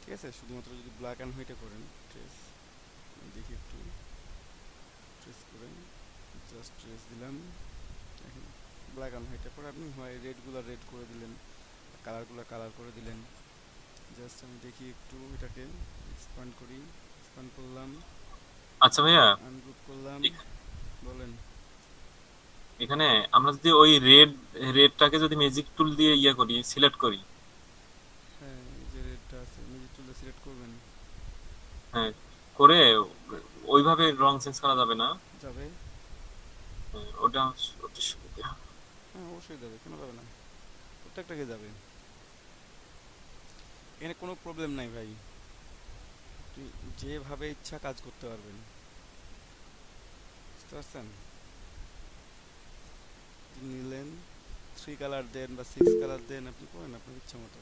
ঠিক আছে? শুধুমাত্র যদি ব্ল্যাক অ্যান্ড হোয়াইটে করেন ট্রেস, দেখি একটু ট্রেস করেন, জাস্ট ট্রেস দিলাম, দেখেন ব্ল্যাক অ্যান্ড হোয়াইটে পরে আপনি হয় রেডগুলো রেড করে দিলেন, কালারগুলো কালার করে দিলেন। জাস্ট আমি দেখি একটু এটাকে এক্সপ্যান্ড করি, এক্সপ্যান্ড করলাম, আচ্ছা ভাইয়া, আনগ্রুপ করলাম। এখ- বলেন। এখানে আমরা যদি ওই রেডটাকে যদি ম্যাজিক টুল দিয়ে ইয়ে করি, সিলেক্ট করি, হ্যাঁ, এই যে রেডটা আছে ম্যাজিক টুলে সিলেক্ট করবেন, হ্যাঁ, করে ওইভাবে রং চেঞ্জ করা যাবে না? যাবে। হ্যাঁ, ওটা ওটা সুবিধা। হ্যাঁ অবশ্যই যাবে, কেন যাবে না, প্রত্যেকটাকে যাবে, এখানে কোনো প্রবলেম নাই ভাই, আপনি যেভাবে ইচ্ছা কাজ করতে পারবেন, বুঝতে পারছেন? নিলেন থ্রি কালার দেন বা সিক্স কালার দেন, আপনি করেন আপনার ইচ্ছা মতো।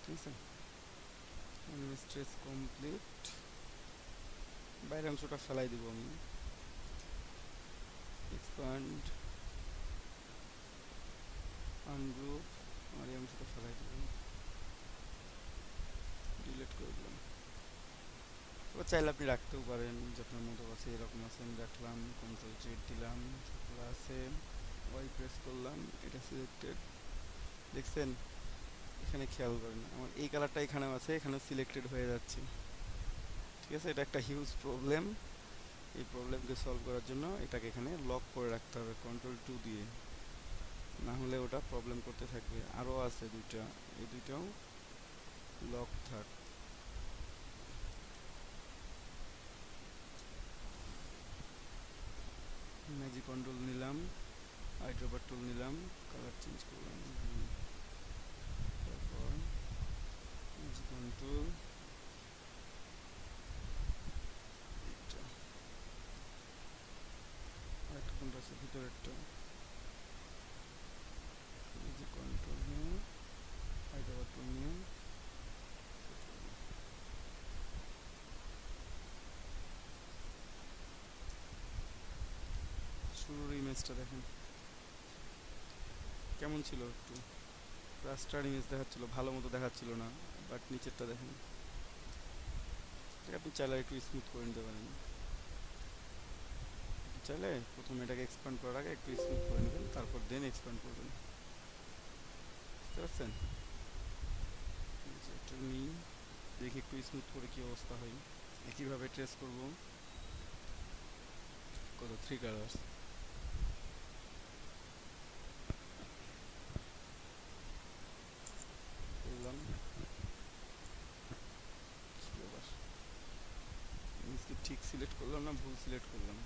ঠিক আছে, স্ট্রেস কমপ্লিট, বাইরের অংশটা ফেলাই দিব আমি, এক্সপ্যান্ড, আনগ্রুপ, আর এই অংশটা ফেলাই দিব, ডিলিট করে দিলাম। এবার চাইলে আপনি রাখতেও পারেন, যে আপনার মতো আছে এরকম আছে, আমি রাখলাম, কন্ট্রোল জেড দিলাম, সবগুলো আছে, ওয়াই প্রেস করলাম, এটা সিলেক্টেড, দেখছেন? এখানে খেয়াল করেন আমার এই কালারটা এখানেও আছে, এখানেও সিলেক্টেড হয়ে যাচ্ছে, ঠিক আছে? এটা একটা হিউজ প্রবলেম, এই প্রবলেমকে সলভ করার জন্য এটাকে এখানে লক করে রাখতে হবে কন্ট্রোল 2 দিয়ে, না হলে ওটা প্রবলেম করতে থাকবে। আরও আছে দুইটা, এই দুইটাও লক থাক। ম্যাজিক কন্ট্রোল নিলাম, আইড্রপার টুল নিলাম, কালার চেঞ্জ করলাম, তারপর ম্যাজিক কন্ট্রোল, এইটা আরেকটা কোনটা আছে ভিতরেরটা, ম্যাজিক কন্ট্রোল নিয়ে আইড্রপার টুল নিয়ে শুরুর ইমেজটা দেখেন কেমন ছিল, একটু রাস্টার ইমেজ দেখাচ্ছিল, ভালো মতো দেখাচ্ছিল না, বাট নিচেরটা দেখেন, আপনি চাইলে একটু স্মুথ করে নিতে পারেন, চাইলে প্রথমে এটাকে এক্সপ্যান্ড করার আগে একটু স্মুথ করে নেবেন, তারপর দেন এক্সপ্যান্ড করবেন, বুঝতে পারছেন? একটু নিই, দেখি একটু স্মুথ করে কি অবস্থা হয়, একইভাবে ট্রেস করব, কত থ্রি কালার করলাম, ইমেজকে ঠিক সিলেক্ট করলাম না ভুল সিলেক্ট করলাম,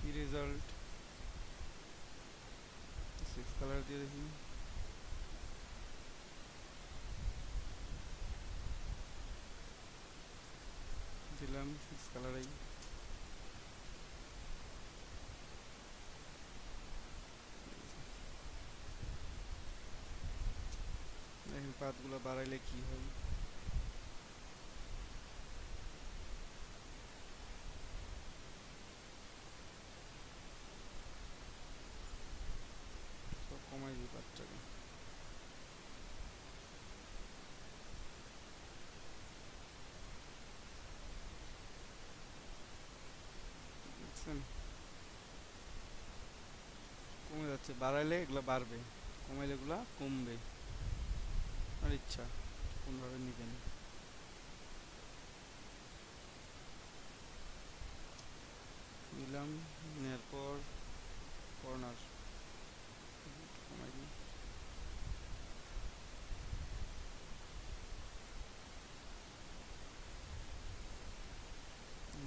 কি রেজাল্ট সিক্স কালার দিয়ে দেখি, দিলাম সিক্স কালারেই, পাতগুলো বাড়াইলে কি হয়? সব কমাই দিই পাতটাকে। দেখছেন কমে যাচ্ছে, বাড়াইলে এগুলা বাড়বে, কমাইলে এগুলা কমবে। আর ইচ্ছা কোনভাবে নিবেন। নিলাম, নেওয়ার পর কর্নার কমাই দিই।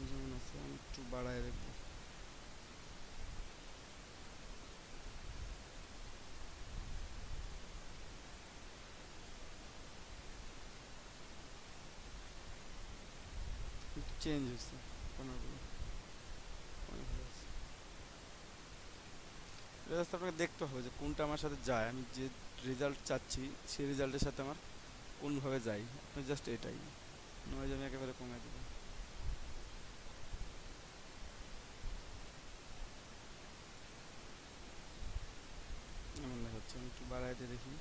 যেমন আছে আমি একটু বাড়ায় রাখবো। চেঞ্জ হয়েছে কর্নারগুলো, অনেক ভালো আছে। এটা জাস্ট আপনাকে দেখতে হবে যে কোনটা আমার সাথে যায়, আমি যে রেজাল্ট চাচ্ছি সেই রেজাল্টের সাথে আমার কোনভাবে যায়। আপনি জাস্ট এটাই, নয় যে আমি একেবারে কমাই দেবো। এমন দেখাচ্ছে, আমি একটু বাড়াই দিয়ে দেখি।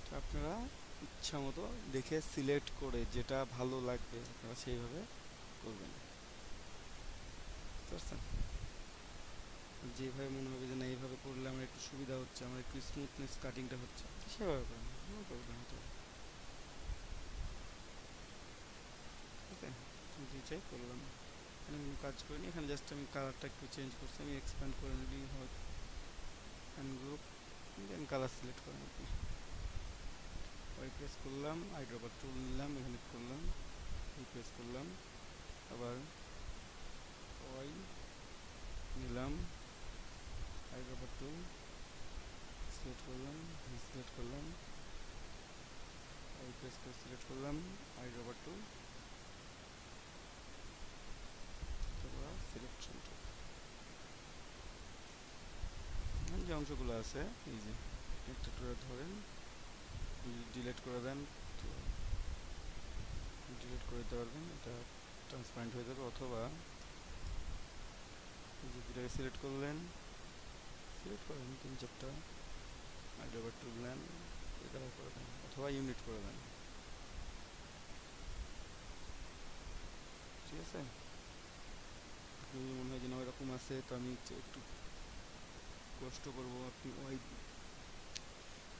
তো আপনারা ইচ্ছা মতো দেখে সিলেক্ট করে যেটা ভালো লাগবে আপনারা সেইভাবে করবেন, বুঝতে পারছেন? যেভাবে মনে হবে যে না এইভাবে করলে আমার একটু সুবিধা হচ্ছে, আমার একটু স্মুথনেস কাটিংটা হচ্ছে, সেভাবে করেন, কোনো প্রবলেম হতে পারে। ঠিক আছে, আমি যেটাই করলাম এখানে কোনো কাজ করিনি, এখানে জাস্ট আমি কালারটা একটু চেঞ্জ করছি, আমি এক্সপ্যান্ড করে নিলি হয় and group then colour select করেন আপনি। ওয়াই প্রেস করলাম, আইড্রপার টুল নিলাম, এখানে করলাম, প্রেস করলাম, আবার ওয়াই নিলাম, আইড্রপার টুল সিলেক্ট করলাম, সিলেক্ট করলাম, ওয়াই প্রেস করে সিলেক্ট করলাম, আইড্রপার টুল সিলেকশন টুল। যে অংশগুলো আছে এই যে একটা টুলে ধরেন, ডিলিট করে দেন, তো ডিলিট করে দিতে পারবেন, এটা ট্রান্সপারেন্ট হয়ে যাবে। অথবা এই যে দুটাকে সিলেক্ট করলেন, সিলেক্ট করেন 3-4টা, আইড্রপার টুল নেন, কালার করে দেন, অথবা ইউনিট করে দেন। ঠিক আছে, আপনি মনে হয় যে না এরকম আছে, তো আমি একটু কষ্ট করবো, আপনি ওই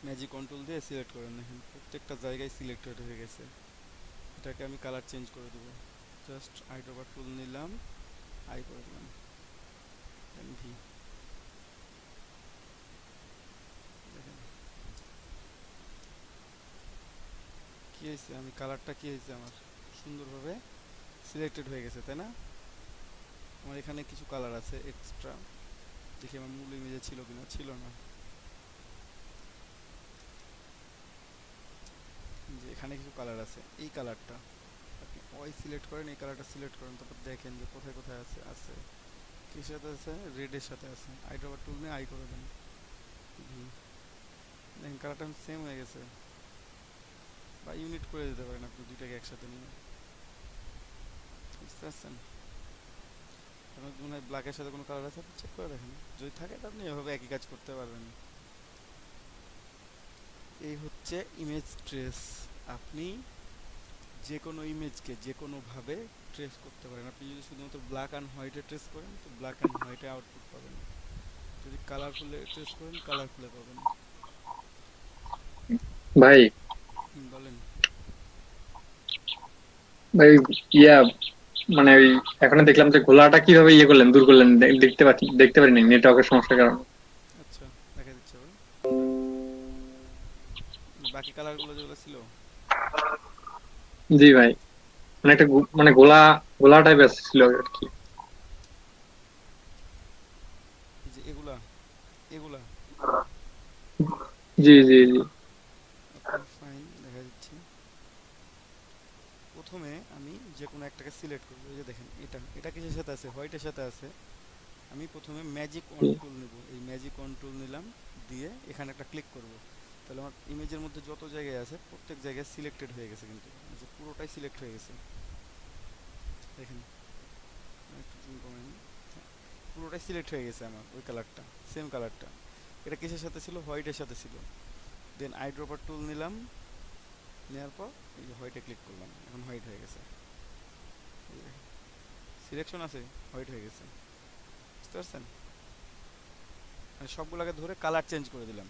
ম্যাজিক কন্ট্রোল দিয়ে সিলেক্ট করেন, দেখেন প্রত্যেকটা জায়গায় সিলেক্টেড হয়ে গেছে। এটাকে আমি কালার চেঞ্জ করে দেবো, জাস্ট আইড্রপার টুল নিলাম, আই করে দিলাম, দেন ভি। দেখেন কি হয়েছে, আমি কালারটা কি হয়েছে আমার সুন্দরভাবে সিলেক্টেড হয়ে গেছে, তাই না? আমার এখানে কিছু কালার আছে এক্সট্রা, দেখি আমার মূল ইমেজে ছিল কিনা, ছিল না। যে এখানে কিছু কালার আছে, এই কালারটা আপনি ওয়াই সিলেক্ট করেন, এই কালারটা সিলেক্ট করেন, তারপর দেখেন যে কোথায় কোথায় আছে। আছে কির সাথে আছে, রেডের সাথে আছে, আইড্রপার টুল নিয়ে আই করে দেন, দেখেন কালারটা সেম হয়ে গেছে। বা ইউনিট করে দিতে পারেন আপনি দুইটাকে একসাথে নিয়ে, বুঝতে পারছেন? আপনার মনে হয় ব্ল্যাকের সাথে কোনো কালার আছে, আপনি চেক করে দেখেন, যদি থাকে তো আপনি এভাবে একই কাজ করতে পারবেন। এই হচ্ছে ইমেজ ট্রেস। আপনি যে কোনো ইমেজকে যে কোনোভাবে ট্রেস করতে পারেন। আপনি যদি শুধুমাত্র ব্ল্যাক অ্যান্ড হোয়াইটে ট্রেস করেন তো ব্ল্যাক অ্যান্ড হোয়াইটে আউটপুট পাবেন, যদি কালারফুলে ট্রেস করেন কালারফুলে পাবেন। ভাই বলেন। ভাই ইয়া মানে ওই এখন দেখলাম যে ঘোলাটা কিভাবে ইয়ে করলেন, দূর করলেন, দেখতে পারিনি নেটওয়ার্কের সমস্যার কারণে। আচ্ছা দেখা দিচ্ছে আবার বাকি কালারগুলো যেগুলো ছিল। জি ভাই, মানে একটা মানে গোলা গোলা টাইপের ছিল আর কি। এই যে এগুলা এগুলা জি জি জি। ওকে ফাইন, দেখা দিচ্ছে প্রথমে আমি যে কোনো একটাকে সিলেক্ট করবো। এই যে দেখেন এটা এটা কিসের সাথে আছে, হোয়াইটের সাথে আছে। আমি প্রথমে ম্যাজিক অন টুল নেব, এই ম্যাজিক অন টুল নিলাম, দিয়ে এখানে একটা ক্লিক করব। তাহলে আমার ইমেজের মধ্যে যত জায়গায় আছে প্রত্যেক জায়গায় সিলেক্টেড হয়ে গেছে, কিন্তু এই যে পুরোটাই সিলেক্ট হয়ে গেছে। দেখেন একটু জুম করেন, পুরোটাই সিলেক্ট হয়ে গেছে আমার ওই কালারটা, সেম কালারটা। এটা কিসের সাথে ছিল, হোয়াইটের সাথে ছিল। দেন আই ড্রপার টুল নিলাম, নেওয়ার পর এই যে হোয়াইটে ক্লিক করলাম, এখন হোয়াইট হয়ে গেছে। সিলেকশন আছে, হোয়াইট হয়ে গেছে, বুঝতে পারছেন? মানে সবগুলোকে ধরে কালার চেঞ্জ করে দিলাম।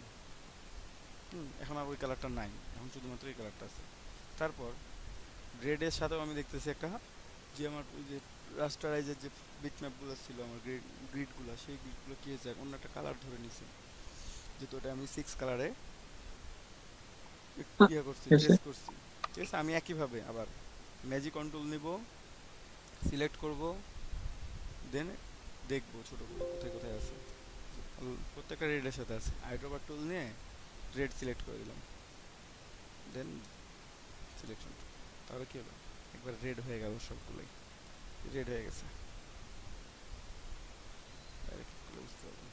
এখন আর ওই কালারটা নাই, এখন শুধুমাত্র এই কালারটা আছে। তারপর গ্রেডের সাথেও আমি দেখতেছি একটা, যে আমার ওই যে রাস্টারাইজের যে বিটম্যাপগুলো ছিল আমার গ্রিডগুলো, সেই গ্রিডগুলো কি হয়েছে, অন্য একটা কালার ধরে নিছি, যেহেতু ওটা আমি 6 কালারে ইয়ে করছি, ট্রেস করছি। ঠিক আছে, আমি একইভাবে আবার ম্যাজিক কন্ট্রোল নিব, সিলেক্ট করব, দেন দেখবো ছোট করে কোথায় কোথায় আছে। প্রত্যেকটা রেডের সাথে আছে, আইড্রপার টুল নিয়ে রেড সিলেক্ট করে দিলাম, দেন সিলেকশন। তাহলে কি হলো, একবার রেড হয়ে গেল, সবগুলোই রেড হয়ে গেছে। বুঝতে পারবেন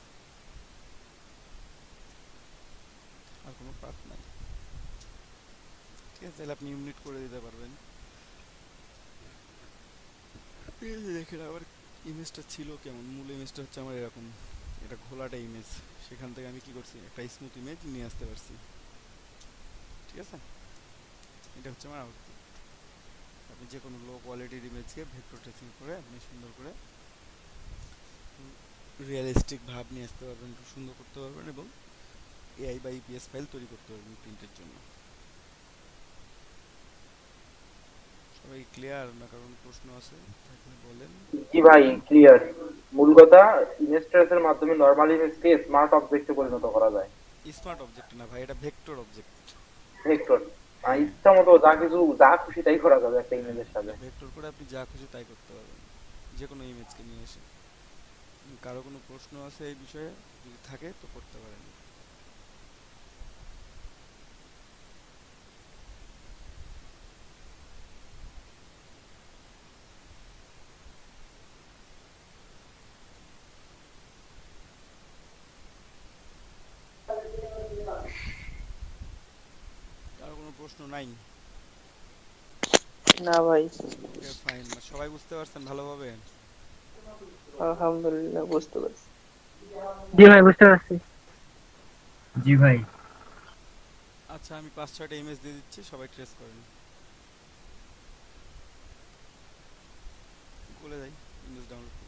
আর কোনো পাথ নাই। ঠিক আছে, তাহলে আপনি ইউনিট করে দিতে পারবেন। দেখেন আবার ইমেজটা ছিল কেমন, মূল ইমেজটা হচ্ছে আমার এরকম, এটা ঘোলাটা ইমেজ। সেখান থেকে আমি কি করছি, একটা স্মুথ ইমেজ নিয়ে আসতে পারছি। ঠিক আছে, এটা হচ্ছে আমার আউটপুট। আপনি যে কোনো লো কোয়ালিটির ইমেজকে ভেক্টর ট্রেসিং করে আপনি সুন্দর করে রিয়েলিস্টিক ভাব নিয়ে আসতে পারবেন, খুব সুন্দর করতে পারবেন, এবং এআই বা ইপিএস ফাইল তৈরি করতে পারবেন প্রিন্টের জন্য। সবাই ক্লিয়ার না? কারণ প্রশ্ন আছে থাকলে বলেন। জি ভাই, ক্লিয়ার। মূল কথা, ইমেজ ট্রেসের মাধ্যমে নরমাল ইমেজকে স্মার্ট অবজেক্টে পরিণত করা যায়। স্মার্ট অবজেক্ট না ভাই, এটা ভেক্টর অবজেক্ট। ভেক্টর হ্যাঁ, ইচ্ছা মতো যা কিছু যা খুশি তাই করা যাবে একটা ইমেজের সাথে। ভেক্টর করে আপনি যা খুশি তাই করতে পারবেন, যে কোনো ইমেজকে নিয়ে এসে। কারো কোনো প্রশ্ন আছে এই বিষয়ে, যদি থাকে তো করতে পারেন। কারো কোনো প্রশ্ন নাই? না ভাই, ওকে ফাইন, সবাই বুঝতে পারছেন ভালোভাবে? আলহামদুলিল্লাহ বুঝতে পারছি। জি ভাই, বুঝতে পারছি। জি ভাই। আচ্ছা, আমি 5-6টা ইমেজ দিয়ে দিচ্ছি, সবাই ট্রেস করেন। বলে যাই ইমেজ ডাউনলোড করে।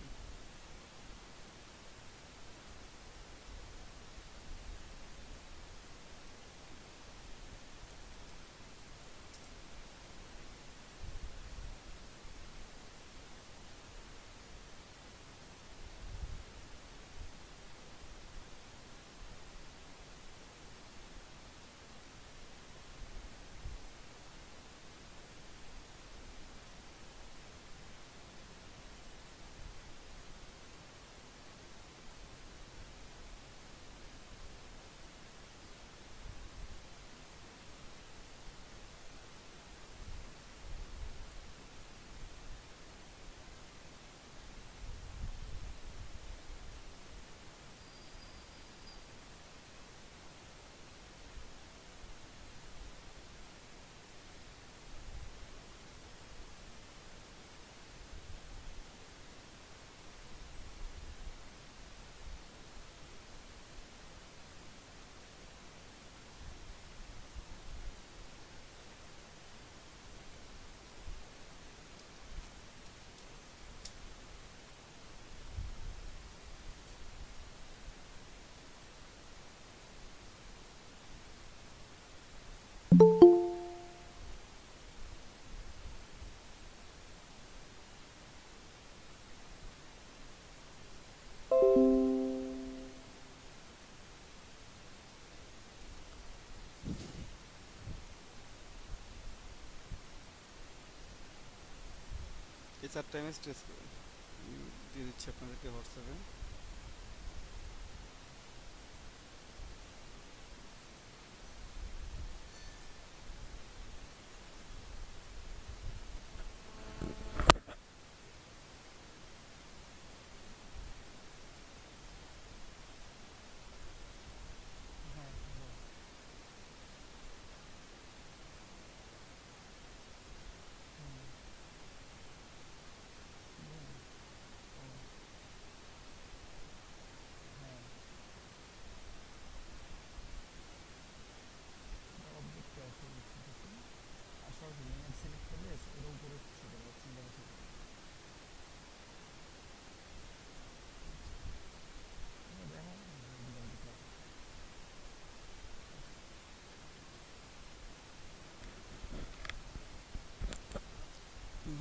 এই 4টা ইমেজ ট্রেস করেন, আমি দিয়ে দিচ্ছি আপনাদেরকে হোয়াটসঅ্যাপে।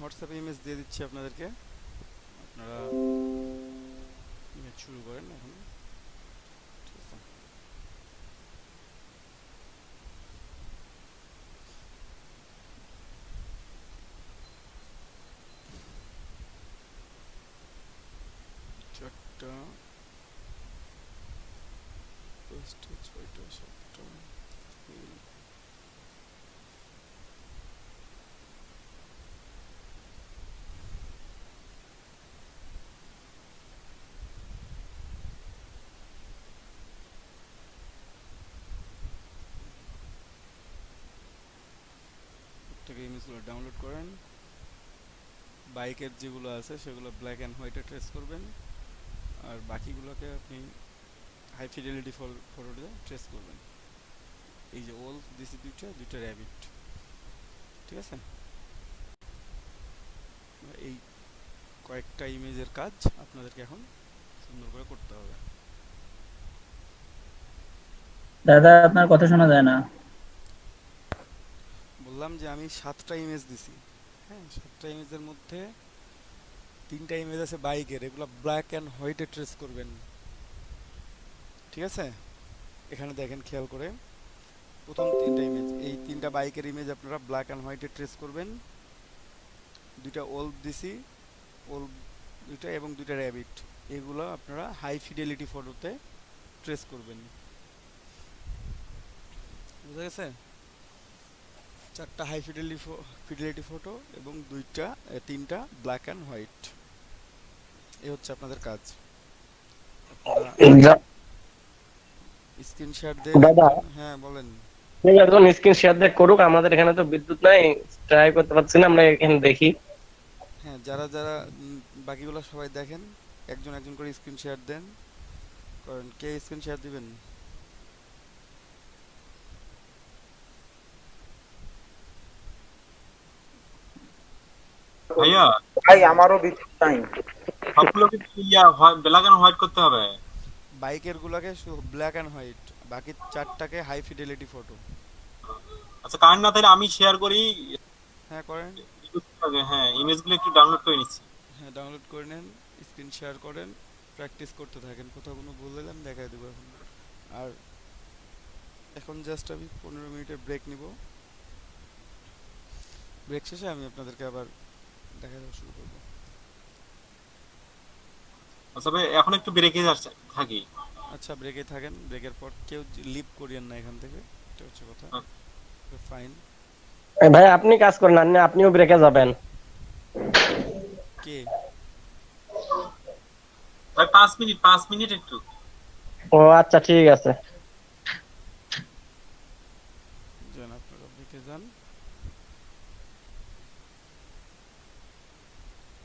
হোয়াটসঅ্যাপে ইমেজ দিয়ে দিচ্ছি আপনাদেরকে, আপনারা ইমেজ শুরু করেন এখন। ঠিক আছে, চারটা, পাঁচটা, ছয়টা, সাতটা, প্রত্যেকে ইমেজগুলো ডাউনলোড করেন। বাইকের যেগুলো আছে সেগুলো ব্ল্যাক অ্যান্ড হোয়াইটে ট্রেস করবেন, আর বাকিগুলোকে আপনি হাই ফিডেলিটি ফটো দিয়ে ট্রেস করবেন। এই যে ওল দিছি দুইটা র্যাবিট। ঠিক আছে, এই কয়েকটা ইমেজের কাজ আপনাদেরকে এখন সুন্দর করে করতে হবে। দাদা আপনার কথা শোনা যায় না। বললাম যে আমি 7টা ইমেজ দিছি। হ্যাঁ, 7টা ইমেজের মধ্যে 3টা ইমেজ আছে বাইকের, এগুলো ব্ল্যাক অ্যান্ড হোয়াইটে ট্রেস করবেন। ঠিক আছে, এখানে দেখেন খেয়াল করে, প্রথম 3টা ইমেজ, এই 3টা বাইকের ইমেজ আপনারা ব্ল্যাক অ্যান্ড হোয়াইটে ট্রেস করবেন। 2টা ওল্ড দিছি, ওল্ড 2টা এবং 2টা র্যাবিট, এগুলো আপনারা হাই ফিডেলিটি ফটোতে ট্রেস করবেন। বুঝা গেছে? 4টা হাই ফিডেলিটি ফটো এবং 3টা ব্ল্যাক অ্যান্ড হোয়াইট। এই হচ্ছে আপনাদের কাজ। আপনারা স্ক্রিনশট দেন। দাদা হ্যাঁ বলেন। একজন স্ক্রিন শেয়ার দিয়ে করুক, আমাদের এখানে তো বিদ্যুৎ নাই, ট্রাই করতে পারছি না, আমরা এখানে দেখি। হ্যাঁ, যারা যারা বাকিগুলো সবাই দেখেন, একজন একজন করে স্ক্রিন শেয়ার দেন। করেন, কে স্ক্রিন শেয়ার দিবেন? ভাইয়া ভাই আমারও বিদ্যুৎ নাই। সবগুলোকে ব্ল্যাক এন্ড হোয়াইট করতে হবে। বাইকের গুলাকে ব্ল্যাক অ্যান্ড হোয়াইট, বাকি 4টাকে হাই ফিডেলিটি ফটো। আচ্ছা, কারেন্ট না তাহলে আমি শেয়ার করি। হ্যাঁ করেন। হ্যাঁ, ইমেজগুলো একটু ডাউনলোড করে নিচ্ছি। হ্যাঁ, ডাউনলোড করে নেন, স্ক্রিন শেয়ার করেন, প্র্যাকটিস করতে থাকেন। কোথাও কোনো ভুল হলে আমি দেখাই দেবো এখন। আর এখন জাস্ট আমি 15 মিনিটের ব্রেক নিব। ব্রেক শেষে আমি আপনাদেরকে আবার দেখা দেওয়া শুরু করবো। আচ্ছা ভাই, এখন একটু ব্রেকে থাকি। আচ্ছা, ব্রেকে থাকেন। ব্রেকের পর কেউ লিভ করিয়েন না এখান থেকে, এটা হচ্ছে কথা। ফাইন। ভাই আপনি কাজ করেন, আপনিও ব্রেকে যাবেন। কে? ভাই 5 মিনিট একটু। ও আচ্ছা ঠিক আছে। যান, আপনারা ব্রেকে যান।